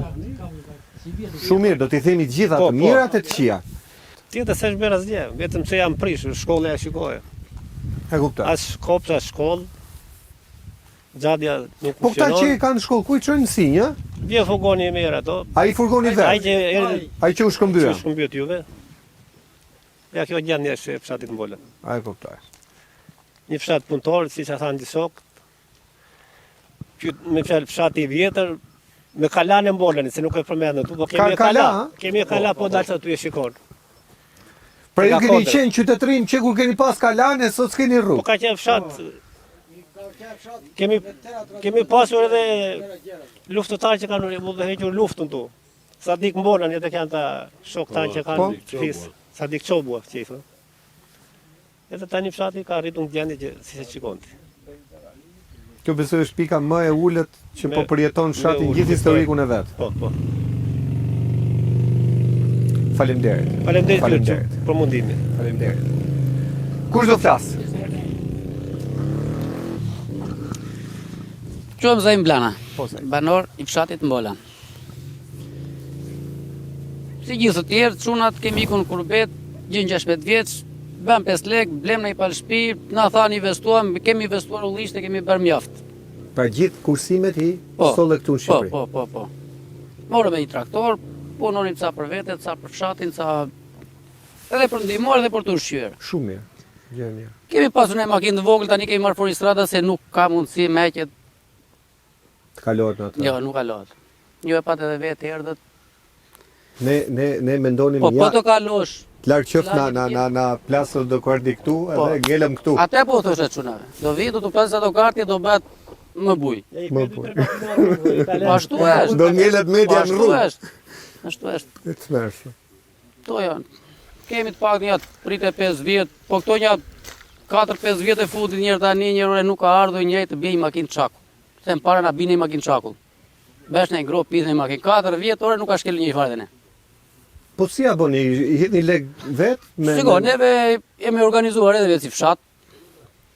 Shumë mirë, do t'i themi të gjitha Po, të mirat e të këqija. Tjetër se është bërë asgjë, vetëm se jam prish, shkolla e shikoje. E kuptoj. As kopsh, as shkollë. Gjadja nuk Po këta që funksionon. kanë shkollë, ku i çojnë mësinj, ë? Vje furgoni e merr ato. Ai furgoni Ai vet, që erdhi ai që u shkëmbyer. që shkëmbyet juve. Ja kjo gjendje është e fshatit Mbola. Ai kuptoj. Një fshat punëtor, siç e thanë disa që me fjalë fshati i vjetër me kalan e Mbolën, se nuk e përmendën tu, po kemi e Kala, kala. Kemi e kala po dalë aty e shikon. Pra ju Nga keni kodra. qenë qytetërim që kur keni pas kalane, sot s'keni Po rrugë. ka qenë fshat. Kemi pasur edhe luftëtarë që kanë udhëhequr luftën tu. Sa dik Mbolën, edhe kanë ta shok tanë që Po. kanë fis. Sa dik çobua që i thonë. Edhe tani fshati ka arritur në gjendje që si se shikonti. Kjo besoj është pika më e ulët që po Me- përjeton fshati me në ulët, gjithë historikun e vet. Po. Faleminderit. Faleminderit Faleminderit. për mundimin. Faleminderit. Kush do flas? Quhem Zajm Blana, Po se. banor i fshatit Mbolan. Si gjithë të tjerë, çunat kemi ikun në kurbet, gjën 16 vjeç, bëm 5 lek, blem në i palë shtëpi, na thanë investuam, kemi investuar ullisht e kemi bërë mjaft. Pra gjithë kursimet i solle këtu në Shqipëri. Po. Morëm një traktor, punonim ca për vete, ca për fshatin, ca edhe për ndihmuar edhe për të ushqyer. Shumë mirë. Gjë mirë. Kemi pasur një makinë të vogël, tani kemi marrë fori strada se nuk ka mundësi me që Të kalohet në atë. jo, nuk kalohet. Jo e pat edhe vetë erdhët. Ne mendonim Po të kalosh. të larë qëf na plasë do kërdi këtu edhe ngelëm këtu. Atë po thoshe çunave. Do vi, do të plasë ato kartje, do bëhet më buj. Ashtu është. Do ngelet media në rrugë. Ashtu është. E të mërshë. To janë. Kemi të pak një pritë 5 vjet, po këto një 4-5 vjet e fundit njërë tani njërë nuk ka ardhur njëri të bëj makinë çakull. Se më para na bini makinë çakull. Besh në grop pithë në makinë 4 vjet ore nuk ka shkel një fare ne. Po si a bëni, i hedhni lek vetë? Shiko, neve jemi organizuar edhe vetë si fshat.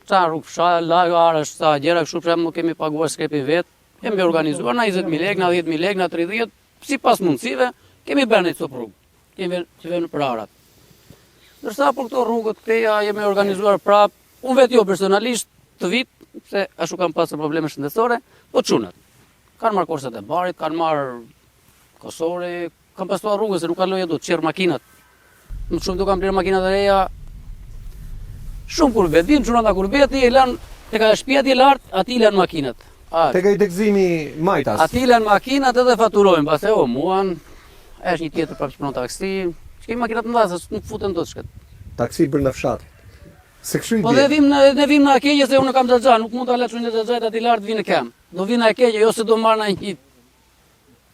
Sa rrugë fshat, lagë arësh, sa gjëra kështu për nuk kemi paguar skrepin vetë. Jemi organizuar na 20.000 lekë, na 10.000 lekë, na 30, sipas mundësive, kemi bërë në këto rrugë. Kemi në për arat. Ndërsa për këto rrugët këteja jemi organizuar prap, unë vetë jo personalisht të vit, se ashtu kam pasur probleme shëndetësore, po çunat. Kanë marrë korset e barit, kanë marrë kosore, kanë pastruar rrugën se nuk kaloj do të çerr makinat. Më shumë do kam blerë makinat e reja. Shumë kurbet, vim çunat nga kurbeti, e lan tek shtëpia e lart, aty lan makinat. Tek ai degëzimi Majtas. Aty lan makinat edhe faturojnë, pastaj muan, është një tjetër prapë që punon taksi. Kemi makinat të mëdha, nuk futen dot shkët. Taksi për në fshat. Se kështu i Po ne vim në Akeqe se unë kam xhaxha, nuk mund ta lëçoj në xhaxha aty lart vinë kem. Do vinë në Akeqe, jo se do marr në një.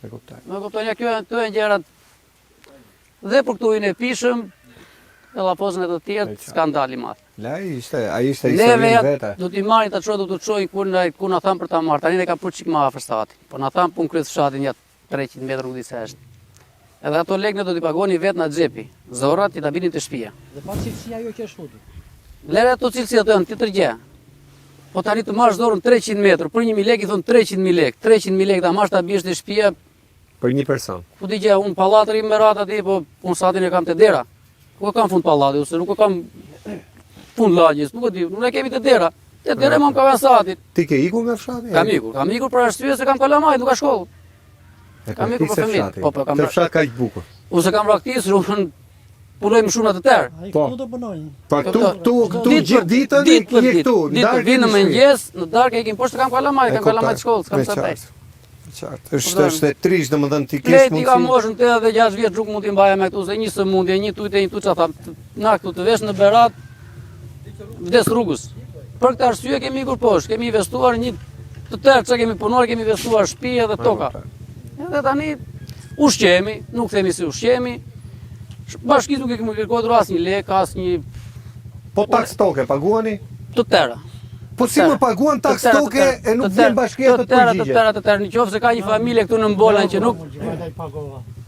E kuptoj. Më kupton ja këto janë gjërat. Dhe për këtu i pishëm, edhe apozën e të tjerë, skandal i madh. Ai ishte histori vetë. Do t'i marrin ta çojë, do të çojë ku na than për ta marr. Tani ne ka prit çik më afër stati. Po na than pun kryet fshatin ja 300 metra rrugë disa është. Edhe ato lekë ne do t'i pagoni vetë në xhepi. Zorrat i ta binin te shtëpia. Dhe pa cilësia jo që është futur. Lere ato cilësia ato janë tjetër gjë. Po tani të marrësh dorën 300 metrë, për 1.000 lekë i thon 300.000 lekë. 300.000 lekë ta marrësh ta biesh te shtëpia për një person. Ku di gjë, un pallatri me rat aty, po un satin e kam te dera. Ku kam fund pallati ose nuk e kam fund lagjes, nuk e di, nuk e kemi te dera. Te dera më ka satin. Ti ke ikur nga fshati? Kam ikur për arsye se kam kalamaj, nuk ka shkollë. Kam ikur për fëmijë. Po kam. Te fshat kaq bukur. Ose kam raktisur, un punoj më shumë atë tërë. Ai këtu do punojnë. Pa këtu gjithë ditën je këtu. Ditë vinë në mëngjes, në darkë e kim poshtë kam kalamaj, kam kalamaj të shkollës, kam sa tek. Qartë. Është trisht domethënë ti kesh mundsi. Ti ka moshën te edhe 6 vjet rrugë mund t'i mbaja me këtu se një sëmundje, një tujtë, një tuça tham. Na këtu të vesh në Berat vdes rrugës. Për këtë arsye kemi ikur poshtë, kemi investuar një të tërë çka kemi punuar, kemi investuar shtëpi edhe toka. Edhe tani ushqemi, nuk themi se ushqemi. Bashkisë nuk e kemi kërkuar asnjë lek, asnjë. Po taks toke paguani? Të tëra. Po si më paguan taks toke e nuk vjen bashkia të përgjigje? Të tëra, nëse ka një familje këtu në Mbolan që nuk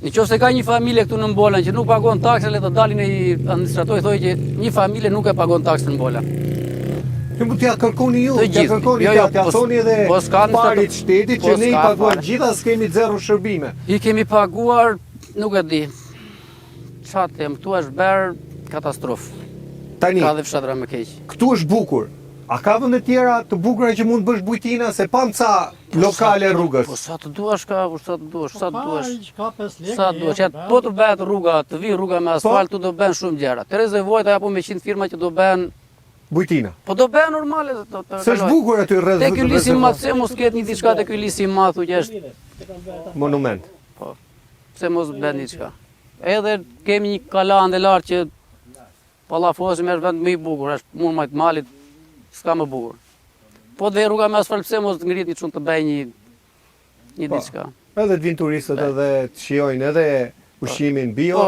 nëse ka një familje këtu në Mbolan që nuk pagon taksën, le të dalin ai administratori thojë që një familje nuk e pagon taksën në Mbolan. Ju mund t'ja kërkoni ju, t'ja kërkoni, t'ja thoni edhe parit shtetit që ne i paguar gjitha s'kemi zero shërbime. I kemi paguar, nuk e di. Çfarë them, këtu është bërë katastrofë. Tani, ka dhe fshatra më keq. Këtu është bukur. A ka vende tjera të bukura që mund bësh bujtina se pam ca lokale rrugës? Po sa të duash ka, sa të duash. Sa të duash. Po të bëhet rruga, të vi rruga me asfalt, tu do bën shumë gjëra. Tereze Vojta apo me 100 firma që do bën bujtina. Po do bën normale do të. S'është bukur aty rreth. Te ky lisi madh, se mos ketë një diçka te ky lisi madh që është monument. Po. Pse mos bën diçka? Edhe kemi një kalan e lartë që pallafosim është vend më i bukur, është mund më të malit, s'ka më bukur. Po dhe rruga me asfalt pse mos ngrit një çun të bëj një diçka. Edhe të vinë turistët edhe të shijojnë edhe ushqimin bio,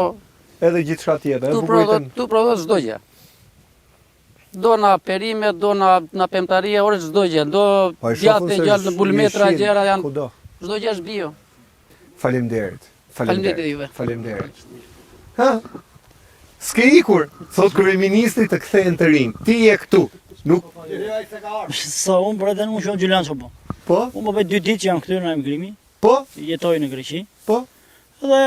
edhe gjithçka tjetër, edhe bukuritën. Tu prodhon çdo gjë. Do na perime, do na pemtaria, ore çdo gjë, do djathë gjallë në bulmetra gjëra janë. Çdo gjë është bio. Faleminderit. Faleminderit. Ha? S'ke ikur, thot kryeministri të kthehen të rinj. Ti je këtu. Nuk sa unë për edhe unë shumë Gjulian Çobo. Po? Unë më bëj 2 ditë që jam këtu në emigrimi. Po? Jetoj në Greqi. Po? Dhe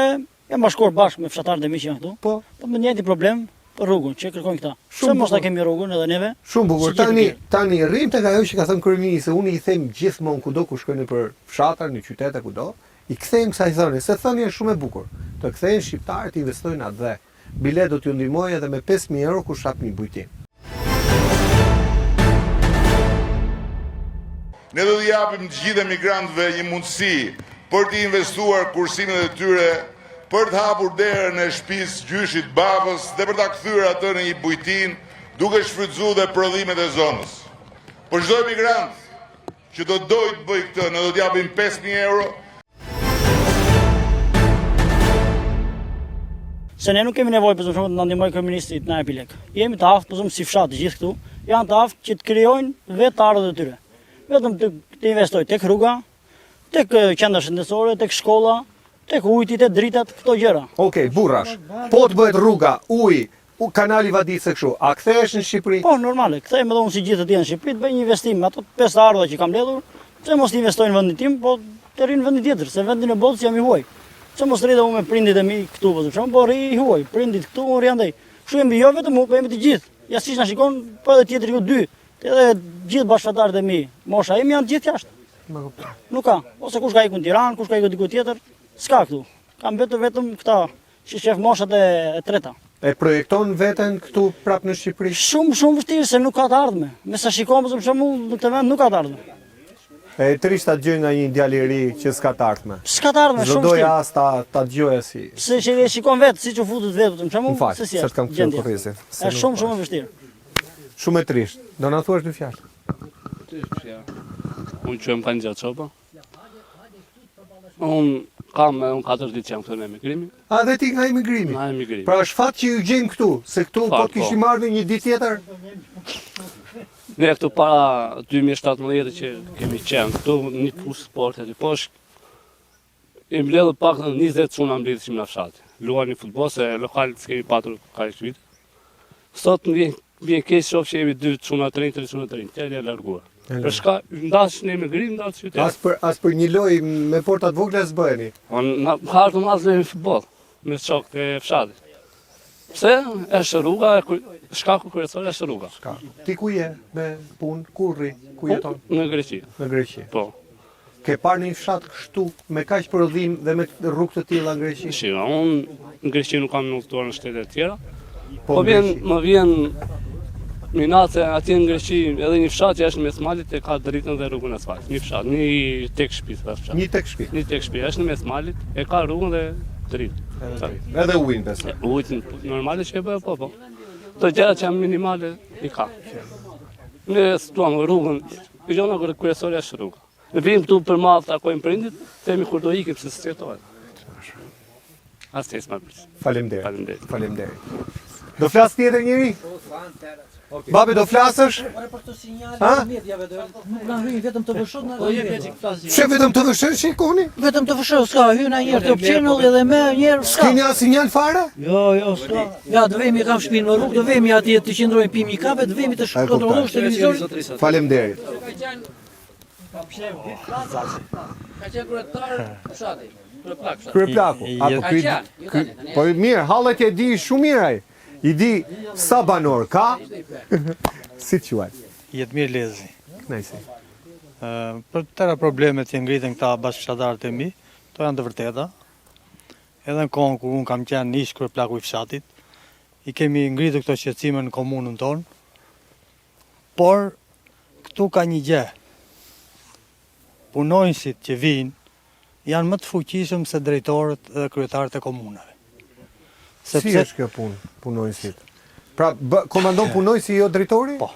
Jam bashkor bashkë me fshatarët e mi që janë këtu. Po. Po me njëjtin problem për rrugën që kërkojnë këta. Pse mos ta kemi rrugën edhe neve? Shumë bukur. Si gjithë Tani rrim tek ajo që ka thënë kryeministri, unë i them gjithmonë kudo ku shkojnë për fshatar, në qytete kudo, i kthejmë kësaj thënie, se thënia është shumë e bukur. Të kthejnë shqiptarët, investojnë atë dhe bilet do t'ju ndihmojë edhe me 5.000 euro kush hap një bujtim. Ne do t'i japim të gjithë emigrantëve një mundësi për të investuar kursimet e tyre, për të hapur derën e shtëpisë gjyshit babës dhe për ta kthyer atë në një bujtin, duke shfrytzuar dhe prodhimet e zonës. Për çdo emigrant që do dojë të bëjë këtë, ne do t'i japim 5.000 euro. Se ne nuk kemi nevojë për shkak të na ndihmoj kryeministri të na japi lek. Jemi të aftë, për si fshat të gjithë këtu, janë të aftë që të krijojnë vetë ardhët e tyre. Vetëm të investojnë tek rruga, tek qendra shëndetësore, tek shkolla, tek ujti, tek dritat, këto gjëra. Okej, burrash. Po të bëhet rruga, uji, kanali Vadicë kështu, a kthehesh në Shqipëri? Po, normale, kthehemi edhe unë si gjithë të tjerë në Shqipëri, të bëj një investim, ato 5 ardha që kam mbledhur, pse mos të investojnë në vendin tim, po të rinë në vendin tjetër, se vendin e botës jam i huaj. Pse mos rri dhe unë me prindit e mi këtu, për shembull, po rri i huaj, prindit këtu, unë rri andaj. Kështu jemi jo vetëm unë, po jemi të gjithë. Ja siç na shikon, po edhe tjetri ju dy. Edhe gjithë bashkëtarët e mi, mosha im janë gjithë jashtë. Nuk ka, ose kush ka ikur në Tiranë, kush ka ikur diku tjetër, s'ka këtu. Kam vetëm këta që shef moshat e treta. E projekton veten këtu prapë në Shqipëri? Shumë vështirë se nuk ka të ardhme. Me sa shikon për shembull në këtë vend nuk ka të ardhme. E trisht ta dëgjoj nga një djalë i ri që s'ka të ardhme. S'ka të ardhme, shumë vështirë. vështirë. As ta dëgjoja si. Se që e shikon vetë, siç u futet vetë për shembull, se si është. S'kam këtë kurrizin. Është shumë e vështirë. Shumë e trisht. Do na thuash dy fjalë? Unë quhem Kanxha Çopa. Unë kam 4 ditë që jam këtu në emigrim. A dhe ti nga emigrimi? Nga emigrimi. Pra është fat që ju gjejmë këtu, se këtu po të kishim marrë një ditë tjetër. Ne këtu para 2017 që kemi qenë këtu një fushë sporti aty poshtë. I mbledhë pak 20 çuna mbledhshim në fshat. Luani futboll se lokal s'kemi patur kaq vite. Sot vjen keq shoh që jemi 2 çuna 3 çuna 3. Tjerë janë larguar. Për shka ndash në emigrim, ndash qytet. As për një lojë me portat vogla s'bëheni. Unë hartu mas në futboll me shokët e fshatit. Pse? Është rruga, shkaku kryesor është rruga. Ti ku je me punë, ku rri, ku jeton? Në Greqi. Në Greqi. Po. Ke parë një fshat kështu me kaq prodhim dhe me rrugë të tilla në Greqi? Shiko, unë në Greqi nuk kam udhëtuar në shtete të tjera. Po më vjen minace atje në Greqi, edhe një fshat që është në mes malit e ka dritën dhe rrugën asfalt. Një fshat, një tek shtëpi, fshat. Një tek shtëpi. Një tek shtëpi, është në mes malit, e ka rrugën dhe dritë. Edhe ujin besoj. Ujin normale që e bëjë, po. Të gjërat që janë minimale i ka. Ne stuam rrugën, gjona kryesore është rruga. Ne vim këtu për madh takojmë prindit, themi kur do ikim se s'jetohet. Astes më pres. Faleminderit. Do flas tjetër njëri? Babi do flasësh? Për të sinjale të mediave nuk na hyn vetëm të vëshot na. Çe vetëm të vëshot shikoni? Vetëm të vëshot s'ka, hyn ajër të opçionul edhe më njëherë s'ka. Keni as sinjal fare? Jo, s'ka. Ja, do vemi kam shtëpinë në rrugë, do vemi atje të qëndrojmë pimi kafe, do vemi të kontrollosh televizorin. Faleminderit. Ka qenë kryetar fshati. Kryeplaku. Po mirë, hallet e di shumë mirë ai. I di sa banor ka. Si quhet? Jetë mirë lezi. Kënaqësi. Për tëra problemet që ngritën këta bashkëshortarët e mi, to janë të vërteta. Edhe në kohën kur unë kam qenë ish kryeplaku i fshatit, i kemi ngritur këto shqetësime në komunën tonë. Por këtu ka një gjë. Punonjësit që vinë janë më të fuqishëm se drejtorët dhe kryetarët e komunave. Si është kjo punë, punonjësit? Pra, komandon punonjësi jo drejtori? Po.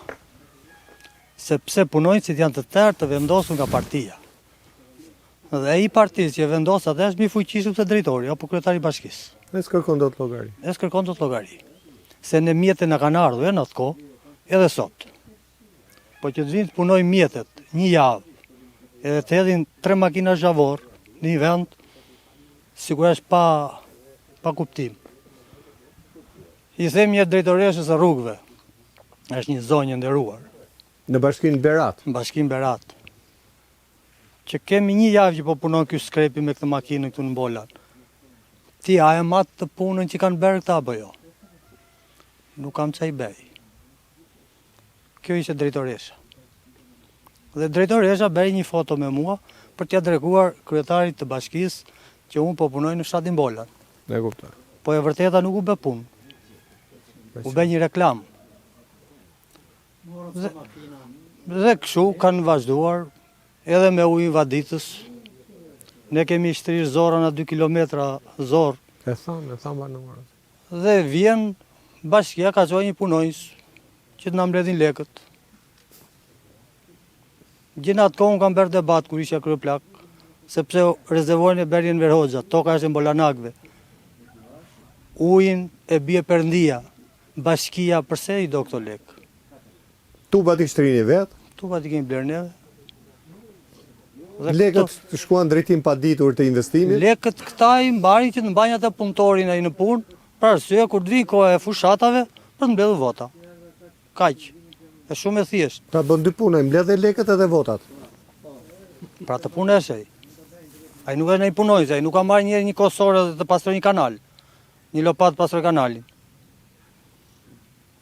Sepse punonjësit janë të tërë të vendosur nga partia. Dhe ai partisë që vendos atë është më i fuqishëm se drejtori apo kryetari i bashkisë. Ne s'kërkon dot llogari. Ne s'kërkon dot llogari. Se në mjetet na kanë ardhur në atë kohë, edhe sot. Po që të vinë të punojnë mjetet një javë, edhe të hedhin 3 makina zhavor në një vend, sigurisht pa kuptim. I them një drejtoreshës së rrugëve. Është një zonjë e nderuar. Në bashkinë Berat. Në bashkinë Berat. Që kemi një javë që po punon ky skrepi me këtë makinë këtu në Bolan. Ti a e matë të punën që kanë bërë këta apo jo? Nuk kam çaj bëj. Kjo ishte drejtoresha. Dhe drejtoresha bëri një foto me mua për t'ia dreguar kryetarit të bashkisë që unë po punoj në fshatin Bolan. E kuptoj. Po e vërteta nuk u bë punë. U bë një reklam. Dhe kështu kanë vazhduar edhe me ujin vaditës. Ne kemi shtrirë zorën a 2 kilometra zorë. E thanë banorët. Dhe vjen bashkia ka çojë një punojës që të na mbledhin lekët. Gjena atë kohë kam bërë debat kur isha kryeplak, sepse rezervojnë e berjen Verhoxha, toka është e Mbolanakëve. Ujin e bie Perëndia, bashkia përse i do këto lekë? Tubat i shtrini vetë? Tubat i kemi blerë neve. Lekët shkuan drejtim pa ditur të investimit? Lekët këta i mbarin që të mbajnë atë punëtorin ai në punë, për arsye kur të vinë koha e fushatave për të mbledhur vota. Kaq. Është shumë e thjeshtë. Pra bën dy puna, mbledh dhe lekët edhe votat. Pra të punë është ai. Ai nuk është ai punojës, ai nuk ka marrë një kosore dhe të pastroj një kanal. Një lopat pastroj kanalin.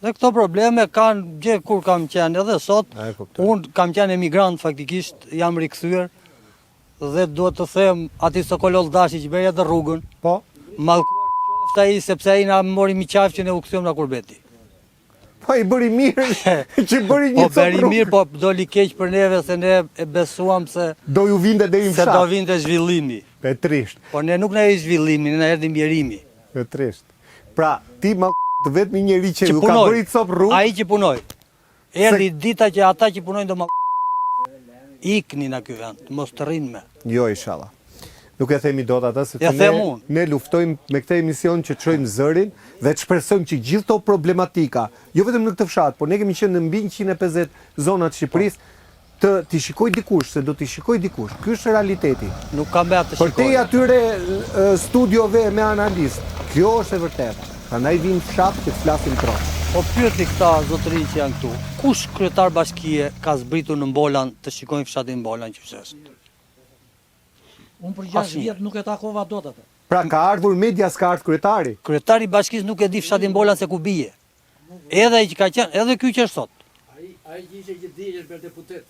Dhe këto probleme kanë gjë kur kam qenë edhe sot. Unë kam qenë emigrant faktikisht, jam rikthyer dhe duhet të them atij Sokololl Dashi që bëri atë rrugën. Po. Mallkuar qoftë ai sepse ai na mori miqafqin e u kthyem nga kurbeti. Po i bëri mirë që bëri një po bëri mirë, po doli keq për neve se ne e besuam se do ju vinte deri në fshat. Se do vinte zhvillimi. E trisht. Po ne nuk na e zhvillimi, ne na erdhi mjerimi. E trisht. Pra, ti ma të vetmi njeri që ju ka bëri cop rrugë. Ai që punoi. Erdhi dita që ata që punojnë do ma ikni në ky vend, mos të rrinë me. Jo, inshallah. Nuk e themi dot atë, sepse ne luftojmë me këtë emision që të çojmë zërin dhe të shpresojmë që gjithë këto problematika, jo vetëm në këtë fshat, por ne kemi qenë në mbi 150 zona të Shqipërisë, t'i shikoj dikush, se do t'i shikoj dikush. Ky është realiteti. Nuk ka me atë të shikoj. Për te atyre studiove me analist, kjo është e vërtetë. Prandaj vinë fshat që të flasim tron. Po pyeti këta zotëri që janë këtu. Kush kryetar bashkie ka zbritur në Mbolan të shikojnë fshatin Mbolan që është? Unë për 6 vjet nuk e takova dot atë. Pra ka ardhur media, s'ka ardhur kryetari. Kryetari i bashkisë nuk e di fshatin Mbolan se ku bie. Edhe ai që ka qenë, edhe ky që është sot. Ai ishte që digjen për deputet.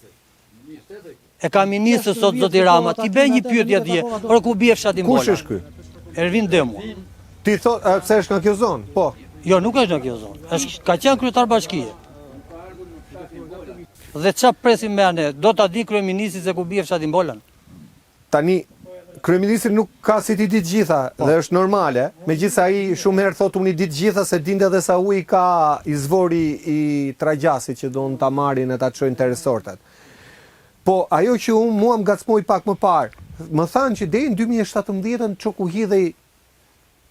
E ka ministër sot zoti Rama, ti bëj një pyetje atje, por ku bie fshati Mbolan? Kush është ky? Ervin Demu. Ti thot pse është në kjo zonë? Po. Jo, nuk është në kjo zonë. Është ka qenë kryetar bashkie. Dhe çfarë presim me anë? Do ta di kryeministri se ku bie fshati Mbolan? Tani kryeministri nuk ka si ti ditë gjitha dhe është normale, megjithëse ai shumë herë thotë unë i ditë gjitha se dinte edhe sa ujë ka izvori i Tragjasit që do ta marrin e ta çojnë te resortet. Po ajo që mua më ngacmoi pak më parë, më thanë që deri në 2017 çoku hidhej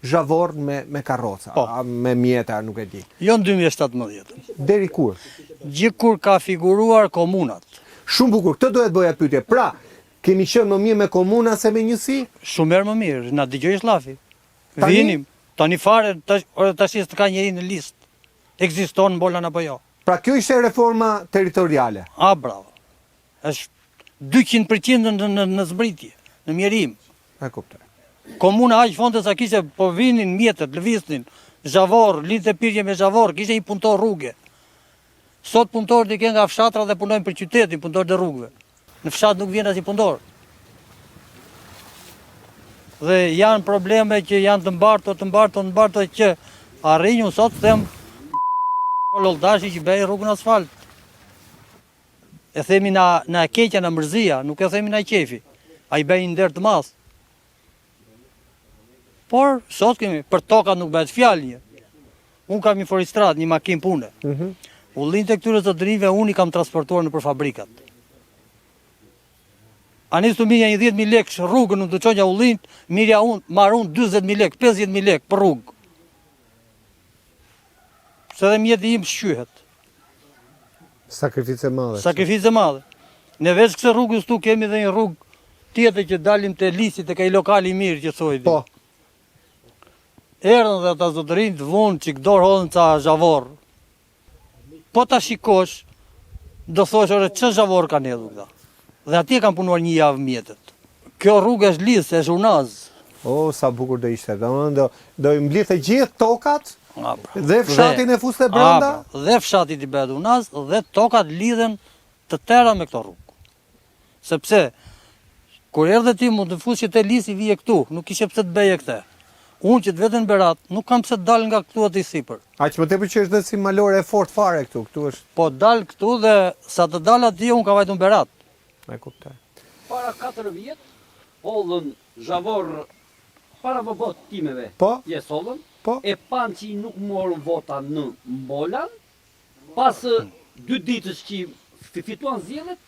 zhavor me karroca, me mjeta, nuk e di. Jo në 2017. Deri kur? Gjithkur ka figuruar komunat. Shumë bukur, këtë doja të bëja pyetje. Pra, kemi qenë më mirë me komuna se me njësi? Shumë herë më mirë, na dëgjoj Llafi. Vinim, tani fare, tash të ka njëri në listë. Ekziston Mbolan apo jo? Pra kjo ishte reforma territoriale. Ah, bravo. Është 200% në zbritje, në mjerim. E kuptoj. Komuna aq fonte sa kishte, po vinin mjetet, lëviznin, zhavor, linte pirje me zhavor, kishte një punëtor rrugë. Sot punëtorët i kanë nga fshatra dhe punojnë për qytetin, punëtorët e rrugëve. Në fshat nuk vjen asnjë punëtor. Dhe janë probleme që janë të mbarto që arrinjun sot them Lolldashi që bëj rrugën asfalt. E themi na keqja, na mërzia, nuk e themi na qefi. Ai bëj nder të madh. Por sot kemi për tokat nuk bëhet fjalë një. Un kam një forestrat, një makinë pune. Ullin të këtyre zotërinjve unë i kam transportuar në për fabrikat. Anis të mirja një 10.000 lekë rrugën në të qonja ullin, mirja unë, marë unë 20.000 lekë, 50.000 lekë për rrugë. Se dhe mjetë im shqyhet. Sakrificë madhe. Sakrificë madhe. Ne veç këse rrugës tu kemi dhe një rrugë tjetër që dalim të lisit e ka i lokali mirë që thojdi. Po. Erën dhe ata zotërinjë të vonë që këdorë hodhën ca zhavor. Po ta shikosh, do thosh ore që zhavor kanë edhu këta. Dhe atje kanë punuar një javë mjetet. Kjo rrugë është lidhë, se është unazë. O, sa bukur do ishte. Do i mblidhte gjithë tokat dhe fshatin e fuste brenda. Dhe fshati i Bedunas dhe tokat lidhen të tëra me këto rrugë. Sepse kur erdhe ti mund të fushë te Lisi vije këtu, nuk kishe pse të bëje këtë. Unë që të vetën Berat, nuk kam pse të dal nga këtu aty sipër. Aq më tepër që është dhe si malore e fort fare këtu. Këtu është. Po dal këtu dhe sa të dal aty unë ka vajtur Berat. E kuptoj. Para 4 vjet, hollën zhavor para vobot timeve. Po? Jes hollën. Po? E pan që i nuk morën vota në Mbolan, pas 2 ditës që fituan zgjedhjet,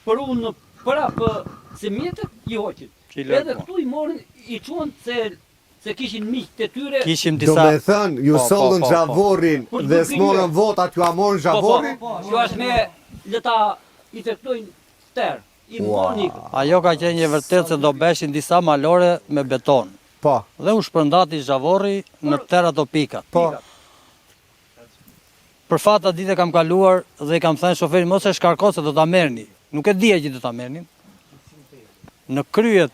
për unë prapë se mjetët i hoqit. Edhe këtu i morën, i çuan se kishin miq të tyre. Kishim Do me thënë, ju sollën zhavorin dhe s'morën votat, ju a morën zhavorin? Ju është me leta i tektojnë tërë. Ajo ka qenë e vërtet se do beshin disa malore me beton. Po. Dhe u shpërndati zhavorri në tërë ato pikat. Po. Për fat atë ditë kam kaluar dhe i kam thënë shoferit mos e shkarko se do ta merrni. Nuk e dija që do ta merrnin. Në kryet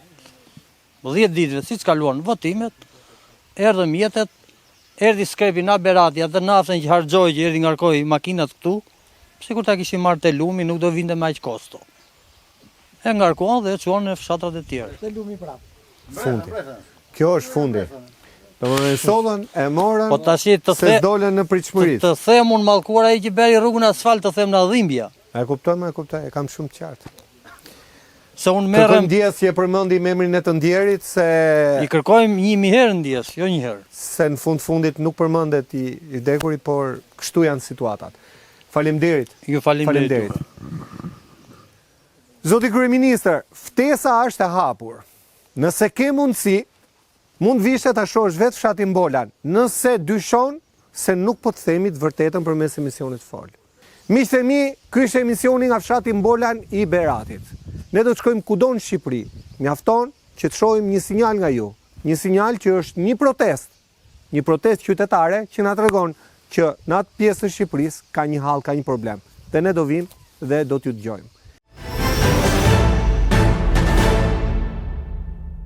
10 ditëve siç kaluan votimet, erdhën mjetet, erdhi skrepi na Berati, atë naftën që harxhoi që erdhi ngarkoi makinat këtu, sikur ta kishin marrë te lumi, nuk do vinte me aq kosto. E ngarkuan dhe e çuan në fshatrat e tjerë. Te lumi prap. Fundi. Kjo është fundi. Domethënë sollën e morën Po tash se dolën në pritshmëri. Të them unë mallkuar ai që bëri rrugën asfalt të them na dhimbja. E kuptoj, e kam shumë qartë. Se unë merrem ndjes që e përmendi me emrin e të ndjerit se i kërkojmë 1000 herë ndjes, jo një herë. Se në fundit nuk përmendet i dekuri, por kështu janë situatat. Faleminderit. Ju faleminderit. Zoti kryeministër, ftesa është e hapur. Nëse ke mundësi, mund vishte ta shohësh vetë fshatin Bolan, nëse dyshon se nuk po të themi të vërtetën përmes emisionit fol. Miqtë e mi, ky është emisioni nga fshati Bolan i Beratit. Ne do të shkojmë kudo në Shqipëri. Mjafton që të shohim një sinjal nga ju. Një sinjal që është një protestë qytetare që na tregon që në atë pjesë të Shqipërisë ka një hall, ka një problem. Dhe ne do vim dhe do t'ju dëgjojmë.